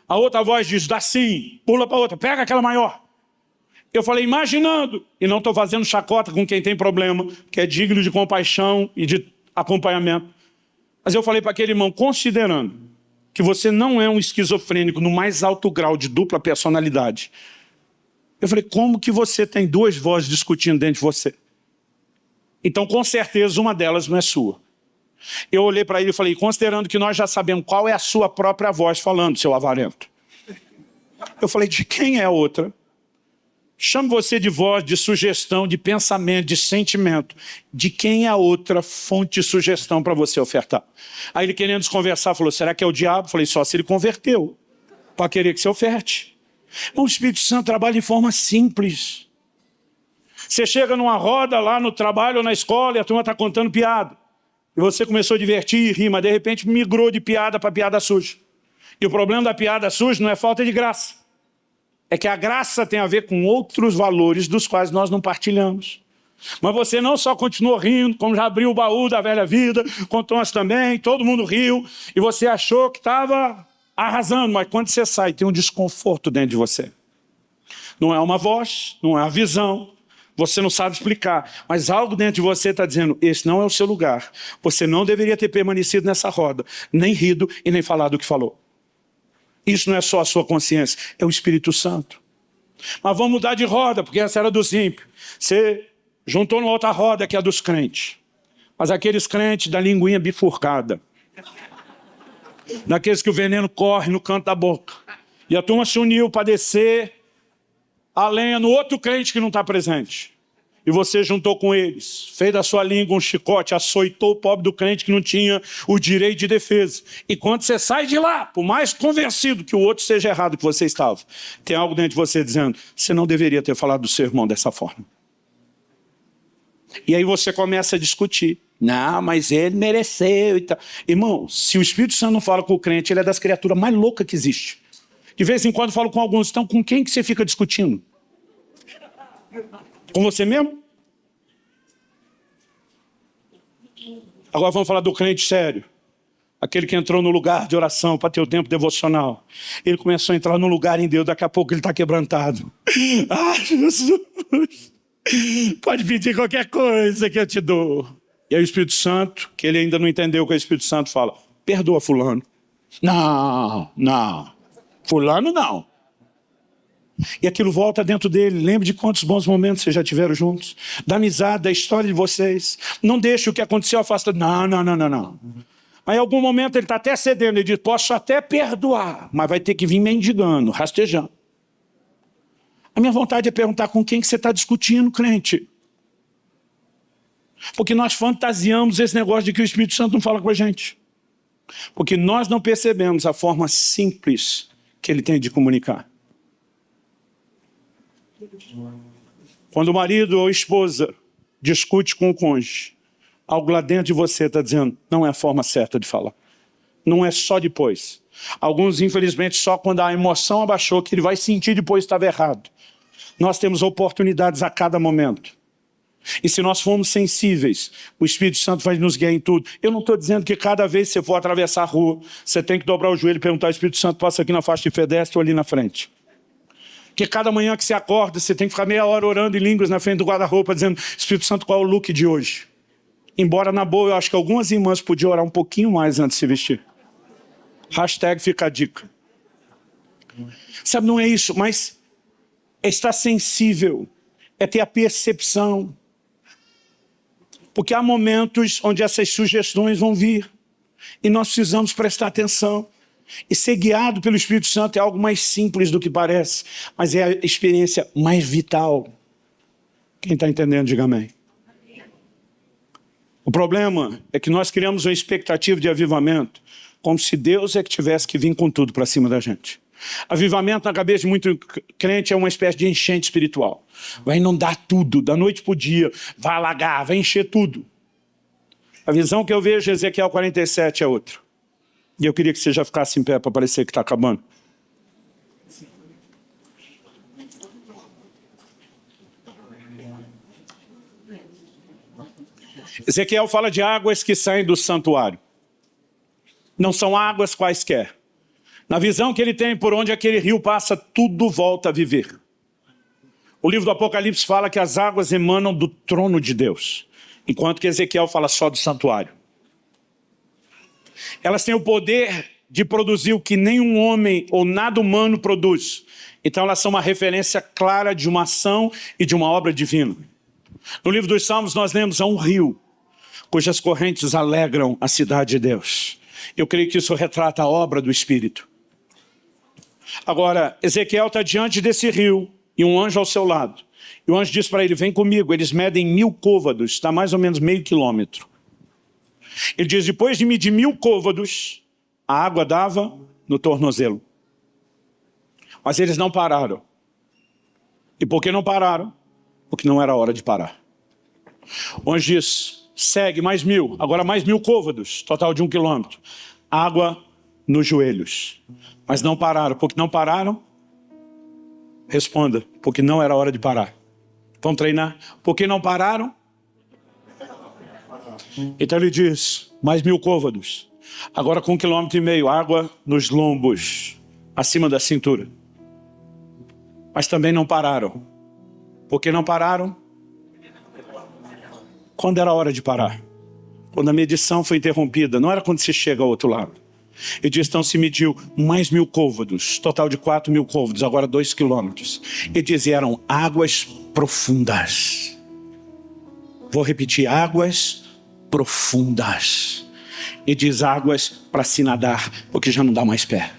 A outra voz diz, dá sim, pula para outra, pega aquela maior. Eu falei, imaginando, e não estou fazendo chacota com quem tem problema, que é digno de compaixão e de acompanhamento. Mas eu falei para aquele irmão, considerando que você não é um esquizofrênico no mais alto grau de dupla personalidade, eu falei, como que você tem duas vozes discutindo dentro de você? Então, com certeza, uma delas não é sua. Eu olhei para ele e falei, considerando que nós já sabemos qual é a sua própria voz falando, seu avarento. Eu falei, de quem é a outra? Chamo você de voz, de sugestão, de pensamento, de sentimento. De quem é a outra fonte de sugestão para você ofertar? Aí ele querendo desconversar, falou, será que é o diabo? Eu falei, só se ele converteu, para querer que você oferte. Mas o Espírito Santo trabalha de forma simples. Você chega numa roda lá no trabalho ou na escola e a turma está contando piada. E você começou a divertir e rir, mas de repente migrou de piada para piada suja. E o problema da piada suja não é falta de graça. É que a graça tem a ver com outros valores dos quais nós não partilhamos. Mas você não só continuou rindo, como já abriu o baú da velha vida, contou nós também, todo mundo riu, e você achou que estava arrasando, mas quando você sai tem um desconforto dentro de você. Não é uma voz, não é uma visão, você não sabe explicar, mas algo dentro de você está dizendo, esse não é o seu lugar. Você não deveria ter permanecido nessa roda, nem rido e nem falado o que falou. Isso não é só a sua consciência, é o Espírito Santo. Mas vamos mudar de roda, porque essa era dos ímpios. Você juntou numa outra roda que é a dos crentes. Mas aqueles crentes da linguinha bifurcada. Daqueles que o veneno corre no canto da boca. E a turma se uniu para descer a lenha no outro crente que não está presente. E você juntou com eles, fez da sua língua um chicote, açoitou o pobre do crente que não tinha o direito de defesa. E quando você sai de lá, por mais convencido que o outro seja errado que você estava, tem algo dentro de você dizendo, você não deveria ter falado do seu irmão dessa forma. E aí você começa a discutir. Não, mas ele mereceu e tal. Irmão, se o Espírito Santo não fala com o crente, ele é das criaturas mais loucas que existe. De vez em quando eu falo com alguns, então com quem que você fica discutindo? Com você mesmo? Agora vamos falar do crente sério. Aquele que entrou no lugar de oração para ter o tempo devocional. Ele começou a entrar no lugar em Deus, daqui a pouco ele está quebrantado. Ah, Jesus! Pode pedir qualquer coisa que eu te dou. E aí o Espírito Santo, que ele ainda não entendeu o que o Espírito Santo fala, perdoa fulano. Não. Fulano não. E aquilo volta dentro dele. Lembre de quantos bons momentos vocês já tiveram juntos. Da amizade, da história de vocês. Não deixe o que aconteceu afastado. Não. Aí em algum momento ele está até cedendo. Ele diz, posso até perdoar, mas vai ter que vir mendigando, rastejando. A minha vontade é perguntar com quem que você está discutindo, crente. Porque nós fantasiamos esse negócio de que o Espírito Santo não fala com a gente. Porque nós não percebemos a forma simples que ele tem de comunicar. Quando o marido ou a esposa discute com o cônjuge, algo lá dentro de você está dizendo, não é a forma certa de falar. Não é só depois. Alguns, infelizmente, só quando a emoção abaixou, que ele vai sentir depois que estava errado. Nós temos oportunidades a cada momento. E se nós formos sensíveis, o Espírito Santo vai nos guiar em tudo. Eu não estou dizendo que cada vez que você for atravessar a rua, você tem que dobrar o joelho e perguntar ao Espírito Santo, passa aqui na faixa de pedestre ou ali na frente. Que cada manhã que você acorda, você tem que ficar meia hora orando em línguas na frente do guarda-roupa, dizendo, Espírito Santo, qual é o look de hoje? Embora, na boa, eu acho que algumas irmãs podiam orar um pouquinho mais antes de se vestir. Hashtag fica a dica. Sabe, não é isso, mas é estar sensível, é ter a percepção. Porque há momentos onde essas sugestões vão vir. E nós precisamos prestar atenção. E ser guiado pelo Espírito Santo é algo mais simples do que parece. Mas é a experiência mais vital. Quem está entendendo, diga amém. O problema é que nós criamos uma expectativa de avivamento como se Deus é que tivesse que vir com tudo para cima da gente. Avivamento na cabeça de muito crente é uma espécie de enchente espiritual. Vai inundar tudo, da noite para o dia, vai alagar, vai encher tudo. A visão que eu vejo em Ezequiel 47 é outra. E eu queria que você já ficasse em pé para parecer que está acabando. Ezequiel fala de águas que saem do santuário. Não são águas quaisquer. Na visão que ele tem por onde aquele rio passa, tudo volta a viver. O livro do Apocalipse fala que as águas emanam do trono de Deus, enquanto que Ezequiel fala só do santuário. Elas têm o poder de produzir o que nenhum homem ou nada humano produz. Então elas são uma referência clara de uma ação e de uma obra divina. No livro dos Salmos nós lemos a um rio, cujas correntes alegram a cidade de Deus. Eu creio que isso retrata a obra do Espírito. Agora, Ezequiel está diante desse rio e um anjo ao seu lado. E o anjo diz para ele, vem comigo, eles medem 1000 côvados, está mais ou menos meio quilômetro. Ele diz, depois de medir 1000 côvados, a água dava no tornozelo. Mas eles não pararam. E por que não pararam? Porque não era hora de parar. O anjo diz, segue mais 1000, agora mais 1000 côvados, total de 1 quilômetro. Água nos joelhos. Mas não pararam. Por que não pararam? Responda, porque não era hora de parar. Vamos treinar? Por que não pararam? Então ele diz, mais 1000 côvados. Agora com 1,5 km, água nos lombos, acima da cintura. Mas também não pararam. Por que não pararam? Quando era hora de parar? Quando a medição foi interrompida, não era quando se chega ao outro lado. Ele diz, então se mediu mais 1000 côvados, total de 4.000 côvados, agora 2 quilômetros. Ele diz, eram águas profundas. Vou repetir, águas profundas. Ele diz, águas para se nadar, porque já não dá mais pé.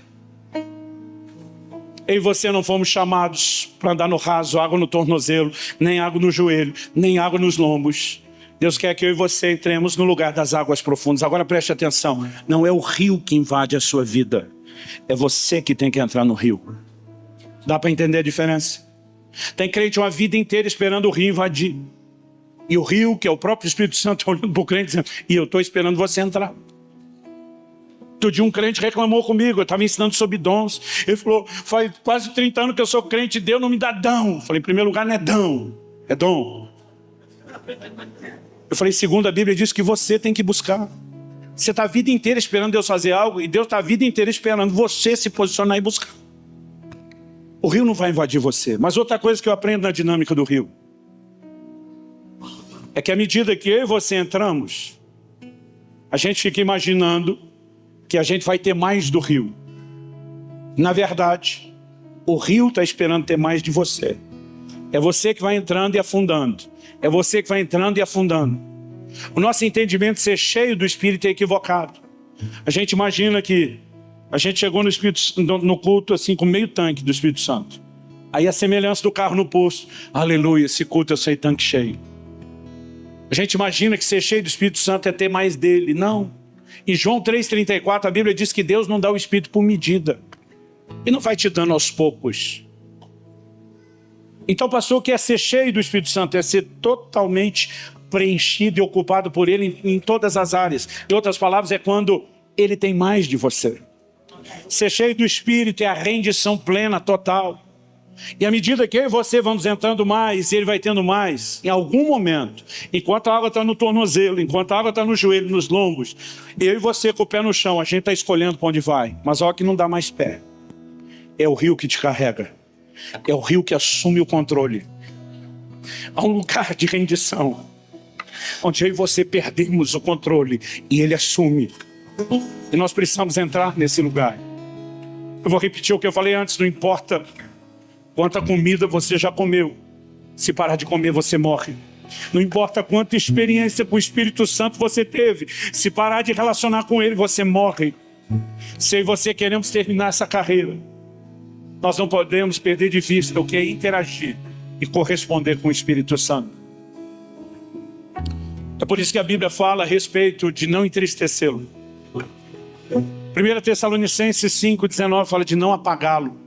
Eu e você não fomos chamados para andar no raso, água no tornozelo, nem água no joelho, nem água nos lombos. Deus quer que eu e você entremos no lugar das águas profundas. Agora preste atenção, não é o rio que invade a sua vida, é você que tem que entrar no rio. Dá para entender a diferença? Tem crente uma vida inteira esperando o rio invadir. E o rio, que é o próprio Espírito Santo, olhando para o crente dizendo, e eu estou esperando você entrar. Outro dia um crente reclamou comigo, eu estava ensinando sobre dons. Ele falou, faz quase 30 anos que eu sou crente, Deus não me dá dom. Eu falei, em primeiro lugar não é dom, é dom. Eu falei, segundo a Bíblia diz que você tem que buscar. Você está a vida inteira esperando Deus fazer algo e Deus está a vida inteira esperando você se posicionar e buscar. O rio não vai invadir você. Mas outra coisa que eu aprendo na dinâmica do rio é que à medida que eu e você entramos, a gente fica imaginando que a gente vai ter mais do rio. Na verdade, o rio está esperando ter mais de você. É você que vai entrando e afundando. É você que vai entrando e afundando. O nosso entendimento de ser cheio do Espírito é equivocado. A gente imagina que a gente chegou no culto assim com meio tanque do Espírito Santo. Aí a semelhança do carro no poço. Aleluia, esse culto eu sei tanque cheio. A gente imagina que ser cheio do Espírito Santo é ter mais dele. Não. Em João 3,34 a Bíblia diz que Deus não dá o Espírito por medida. E não vai te dando aos poucos. Então, pastor, o que é ser cheio do Espírito Santo? É ser totalmente preenchido e ocupado por Ele em todas as áreas. Em outras palavras, é quando Ele tem mais de você. Ser cheio do Espírito é a rendição plena, total. E à medida que eu e você vamos entrando mais, Ele vai tendo mais, em algum momento, enquanto a água está no tornozelo, enquanto a água está no joelho, nos lombos, eu e você com o pé no chão, a gente está escolhendo para onde vai. Mas olha que não dá mais pé. É o rio que te carrega. É o rio que assume o controle. Há um lugar de rendição, onde eu e você perdemos o controle e Ele assume. E nós precisamos entrar nesse lugar. Eu vou repetir o que eu falei antes, não importa quanta comida você já comeu. Se parar de comer, você morre. Não importa quanta experiência com o Espírito Santo você teve. Se parar de relacionar com Ele, você morre. Se eu e você queremos terminar essa carreira, nós não podemos perder de vista o que é interagir e corresponder com o Espírito Santo. É por isso que a Bíblia fala a respeito de não entristecê-lo. 1 Tessalonicenses 5,19 fala de não apagá-lo.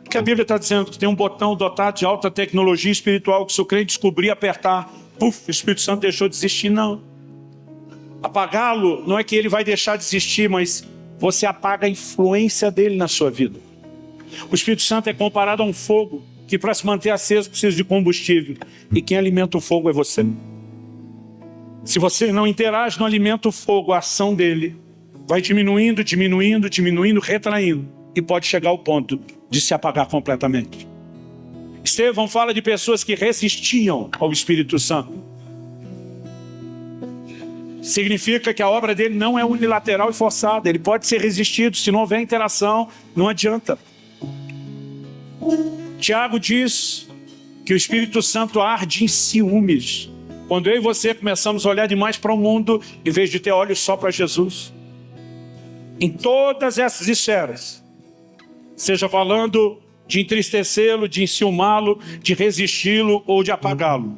Porque a Bíblia está dizendo que tem um botão dotado de alta tecnologia espiritual que se o crente descobrir, apertar, puf, o Espírito Santo deixou de existir. Não. Apagá-lo não é que ele vai deixar de existir, mas você apaga a influência dele na sua vida. O Espírito Santo é comparado a um fogo que para se manter aceso precisa de combustível. E quem alimenta o fogo é você. Se você não interage, não alimenta o fogo, a ação dele vai diminuindo, diminuindo, diminuindo, retraindo. E pode chegar ao ponto de se apagar completamente. Estevão fala de pessoas que resistiam ao Espírito Santo. Significa que a obra dele não é unilateral e forçada. Ele pode ser resistido. Se não houver interação, não adianta. Tiago diz que o Espírito Santo arde em ciúmes. Quando eu e você começamos a olhar demais para o mundo, em vez de ter olhos só para Jesus. Em todas essas esferas, seja falando de entristecê-lo, de enciumá-lo, de resisti-lo ou de apagá-lo,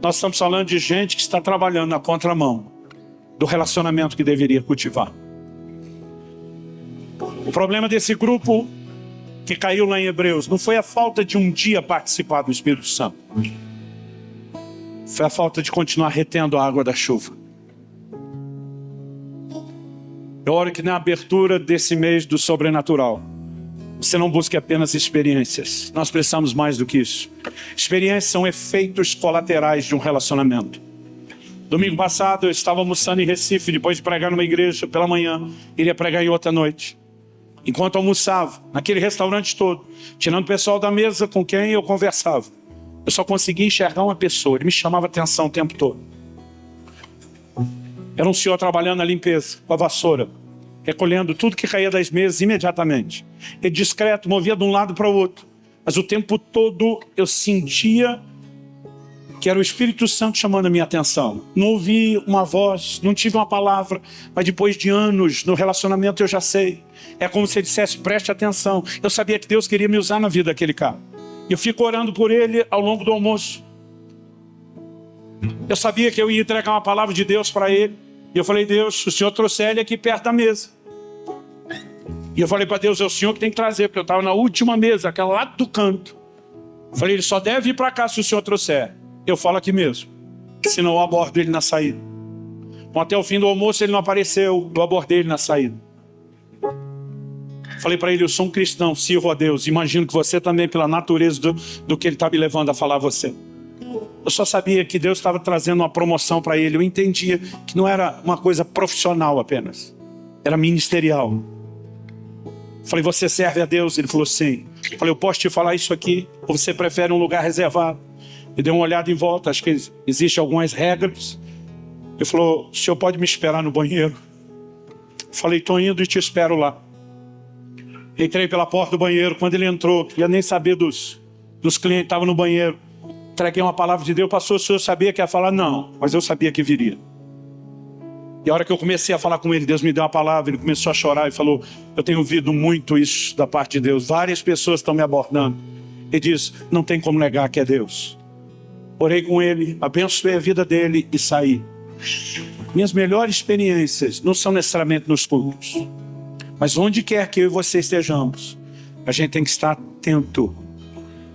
nós estamos falando de gente que está trabalhando na contramão do relacionamento que deveria cultivar. O problema desse grupo que caiu lá em Hebreus não foi a falta de um dia participar do Espírito Santo. Foi a falta de continuar retendo a água da chuva. Eu oro que na abertura desse mês do sobrenatural, você não busque apenas experiências. Nós precisamos mais do que isso. Experiências são efeitos colaterais de um relacionamento. Domingo passado eu estava almoçando em Recife, depois de pregar numa igreja pela manhã, iria pregar em outra noite. Enquanto almoçava, naquele restaurante todo, tirando o pessoal da mesa com quem eu conversava, eu só conseguia enxergar uma pessoa, ele me chamava a atenção o tempo todo. Era um senhor trabalhando na limpeza, com a vassoura, recolhendo tudo que caía das mesas imediatamente. Ele discreto, movia de um lado para o outro. Mas o tempo todo eu sentia que era o Espírito Santo chamando a minha atenção. Não ouvi uma voz, não tive uma palavra, mas depois de anos no relacionamento eu já sei. É como se ele dissesse, preste atenção. Eu sabia que Deus queria me usar na vida daquele cara. E eu fico orando por ele ao longo do almoço. Eu sabia que eu ia entregar uma palavra de Deus para ele. E eu falei, Deus, se o Senhor trouxer ele aqui perto da mesa. E eu falei para Deus, é o Senhor que tem que trazer, porque eu estava na última mesa, aquela lá do canto. Eu falei, ele só deve ir para cá se o Senhor trouxer. Eu falo aqui mesmo, senão eu abordo ele na saída. Bom, até o fim do almoço ele não apareceu, eu abordei ele na saída. Falei para ele, eu sou um cristão, sirvo a Deus. Imagino que você também, pela natureza do que ele está me levando a falar a você. Eu só sabia que Deus estava trazendo uma promoção para ele. Eu entendia que não era uma coisa profissional apenas. Era ministerial. Falei, você serve a Deus? Ele falou, sim. Falei, eu posso te falar isso aqui? Ou você prefere um lugar reservado? Ele deu uma olhada em volta, acho que existem algumas regras. Ele falou, o senhor pode me esperar no banheiro? Falei, estou indo e te espero lá. Entrei pela porta do banheiro. Quando ele entrou, ia nem saber dos clientes que estavam no banheiro. Entreguei uma palavra de Deus. Pastor, o senhor sabia que ia falar? Não, mas eu sabia que viria. E a hora que eu comecei a falar com ele, Deus me deu uma palavra. Ele começou a chorar e falou, eu tenho ouvido muito isso da parte de Deus. Várias pessoas estão me abordando. Ele diz, não tem como negar que é Deus. Orei com ele, abençoei a vida dele e saí. Minhas melhores experiências não são necessariamente nos cultos. Mas onde quer que eu e você estejamos, a gente tem que estar atento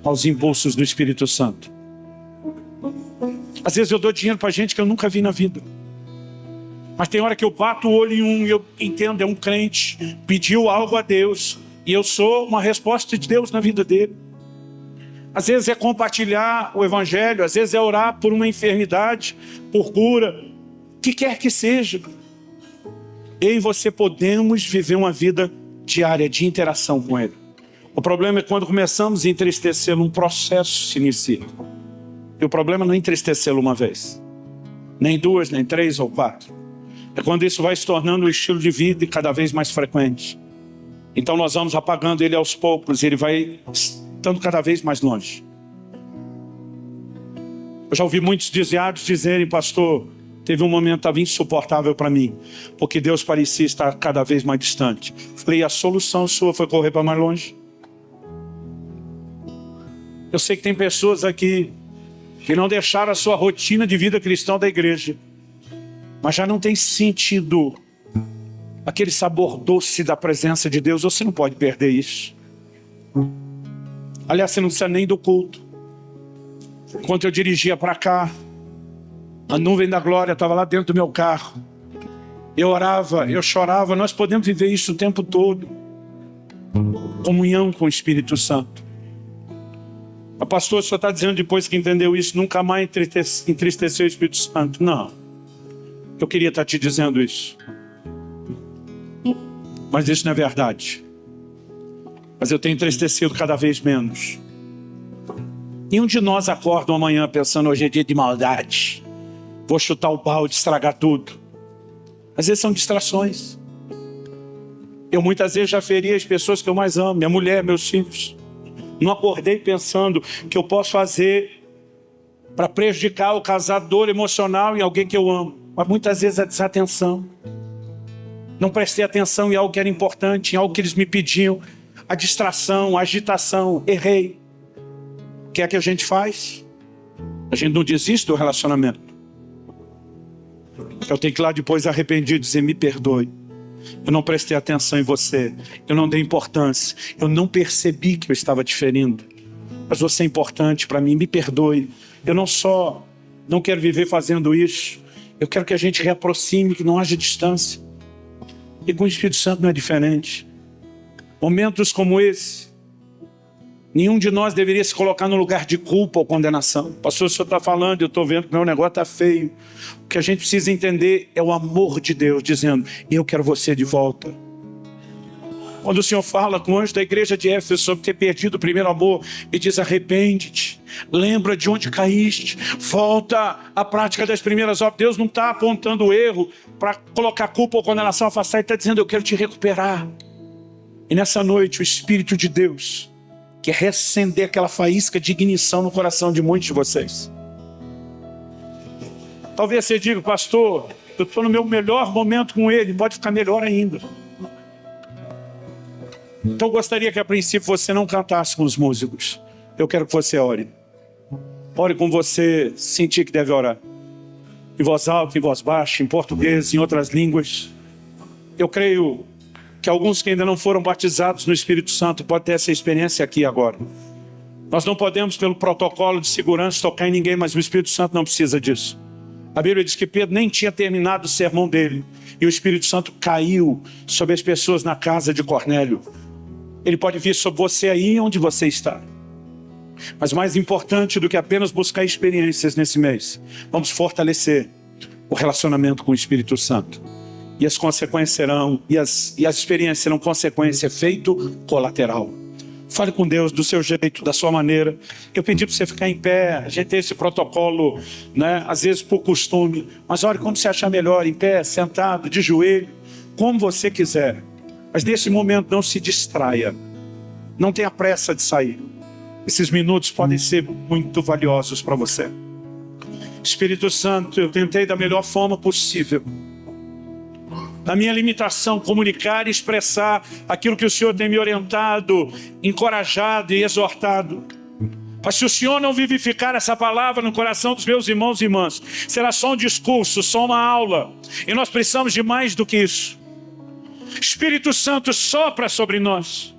aos impulsos do Espírito Santo. Às vezes eu dou dinheiro para gente que eu nunca vi na vida. Mas tem hora que eu bato o olho em um e eu entendo, é um crente, pediu algo a Deus e eu sou uma resposta de Deus na vida dele. Às vezes é compartilhar o Evangelho, às vezes é orar por uma enfermidade, por cura, o que quer que seja. Eu e você podemos viver uma vida diária de interação com Ele. O problema é quando começamos a entristecê-lo, um processo se inicia. E o problema não é entristecê-lo uma vez, nem duas, nem três ou quatro. É quando isso vai se tornando um estilo de vida e cada vez mais frequente. Então nós vamos apagando ele aos poucos, e ele vai estando cada vez mais longe. Eu já ouvi muitos desviados dizerem: pastor, teve um momento que estava insuportável para mim, porque Deus parecia estar cada vez mais distante. Falei: a solução sua foi correr para mais longe? Eu sei que tem pessoas aqui que não deixaram a sua rotina de vida cristã da igreja, mas já não tem sentido aquele sabor doce da presença de Deus. Você não pode perder isso. Aliás, você não precisa nem do culto. Enquanto eu dirigia para cá, a nuvem da glória estava lá dentro do meu carro. Eu orava, eu chorava. Nós podemos viver isso o tempo todo. Comunhão com o Espírito Santo. Mas pastor, o senhor está dizendo, depois que entendeu isso, nunca mais entristeceu o Espírito Santo? Não. Eu queria estar te dizendo isso. Mas isso não é verdade. Mas eu tenho entristecido cada vez menos. Nenhum de nós acorda amanhã pensando: hoje é dia de maldade, vou chutar o balde, estragar tudo. Às vezes são distrações. Eu muitas vezes já feri as pessoas que eu mais amo, minha mulher, meus filhos. Não acordei pensando que eu posso fazer para prejudicar ou causar dor emocional em alguém que eu amo. Mas muitas vezes é desatenção. Não prestei atenção em algo que era importante, em algo que eles me pediam. A distração, a agitação, errei. O que é que a gente faz? A gente não desiste do relacionamento. Eu tenho que ir lá depois arrependido e dizer: me perdoe. Eu não prestei atenção em você. Eu não dei importância. Eu não percebi que eu estava te ferindo. Mas você é importante para mim, me perdoe. Eu não quero viver fazendo isso. Eu quero que a gente reaproxime, que não haja distância. E com o Espírito Santo não é diferente. Momentos como esse, nenhum de nós deveria se colocar no lugar de culpa ou condenação. Pastor, o senhor está falando, eu estou vendo que meu negócio está feio. O que a gente precisa entender é o amor de Deus, dizendo: eu quero você de volta. Quando o Senhor fala com o anjo da igreja de Éfeso sobre ter perdido o primeiro amor, ele diz: arrepende-te, lembra de onde caíste, volta à prática das primeiras obras. Deus não está apontando o erro para colocar culpa ou condenação, afastar. Ele está dizendo: eu quero te recuperar. E nessa noite o Espírito de Deus quer reacender aquela faísca de ignição no coração de muitos de vocês. Talvez você diga: pastor, eu estou no meu melhor momento com ele, pode ficar melhor ainda. Então eu gostaria que a princípio você não cantasse com os músicos. Eu quero que você ore. Ore como você sentir que deve orar. Em voz alta, em voz baixa, em português, em outras línguas. Eu creio que alguns que ainda não foram batizados no Espírito Santo podem ter essa experiência aqui agora. Nós não podemos, pelo protocolo de segurança, tocar em ninguém, mas o Espírito Santo não precisa disso. A Bíblia diz que Pedro nem tinha terminado o sermão dele, e o Espírito Santo caiu sobre as pessoas na casa de Cornélio. Ele pode vir sobre você aí onde você está. Mas mais importante do que apenas buscar experiências nesse mês, vamos fortalecer o relacionamento com o Espírito Santo. E as consequências serão, e as experiências serão consequência, efeito colateral. Fale com Deus do seu jeito, da sua maneira. Eu pedi para você ficar em pé. A gente tem esse protocolo, né? Às vezes por costume. Mas ore como você achar melhor, em pé, sentado, de joelho, como você quiser. Mas nesse momento não se distraia. Não tenha pressa de sair. Esses minutos podem ser muito valiosos para você. Espírito Santo, eu tentei da melhor forma possível, na minha limitação, comunicar e expressar aquilo que o Senhor tem me orientado, encorajado e exortado. Mas se o Senhor não vivificar essa palavra no coração dos meus irmãos e irmãs, será só um discurso, só uma aula. E nós precisamos de mais do que isso. Espírito Santo, sopra sobre nós.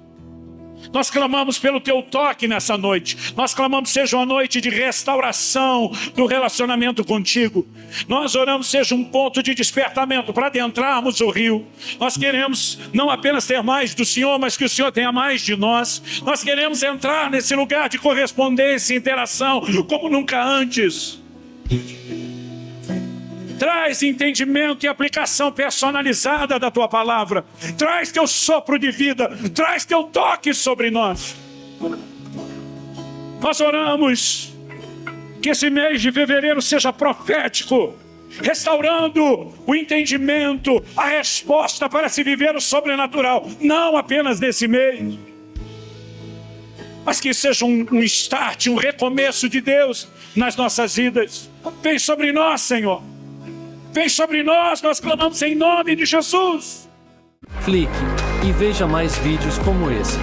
Nós clamamos pelo teu toque nessa noite. Nós clamamos seja uma noite de restauração do relacionamento contigo. Nós oramos seja um ponto de despertamento para adentrarmos o rio. Nós queremos não apenas ter mais do Senhor, mas que o Senhor tenha mais de nós. Nós queremos entrar nesse lugar de correspondência e interação como nunca antes. Traz entendimento e aplicação personalizada da tua palavra. Traz teu sopro de vida. Traz teu toque sobre nós. Nós oramos que esse mês de fevereiro seja profético, restaurando o entendimento, a resposta para se viver o sobrenatural. Não apenas nesse mês, mas que seja um start, um recomeço de Deus nas nossas vidas. Vem sobre nós, Senhor. Vem sobre nós, nós clamamos em nome de Jesus. Clique e veja mais vídeos como esse.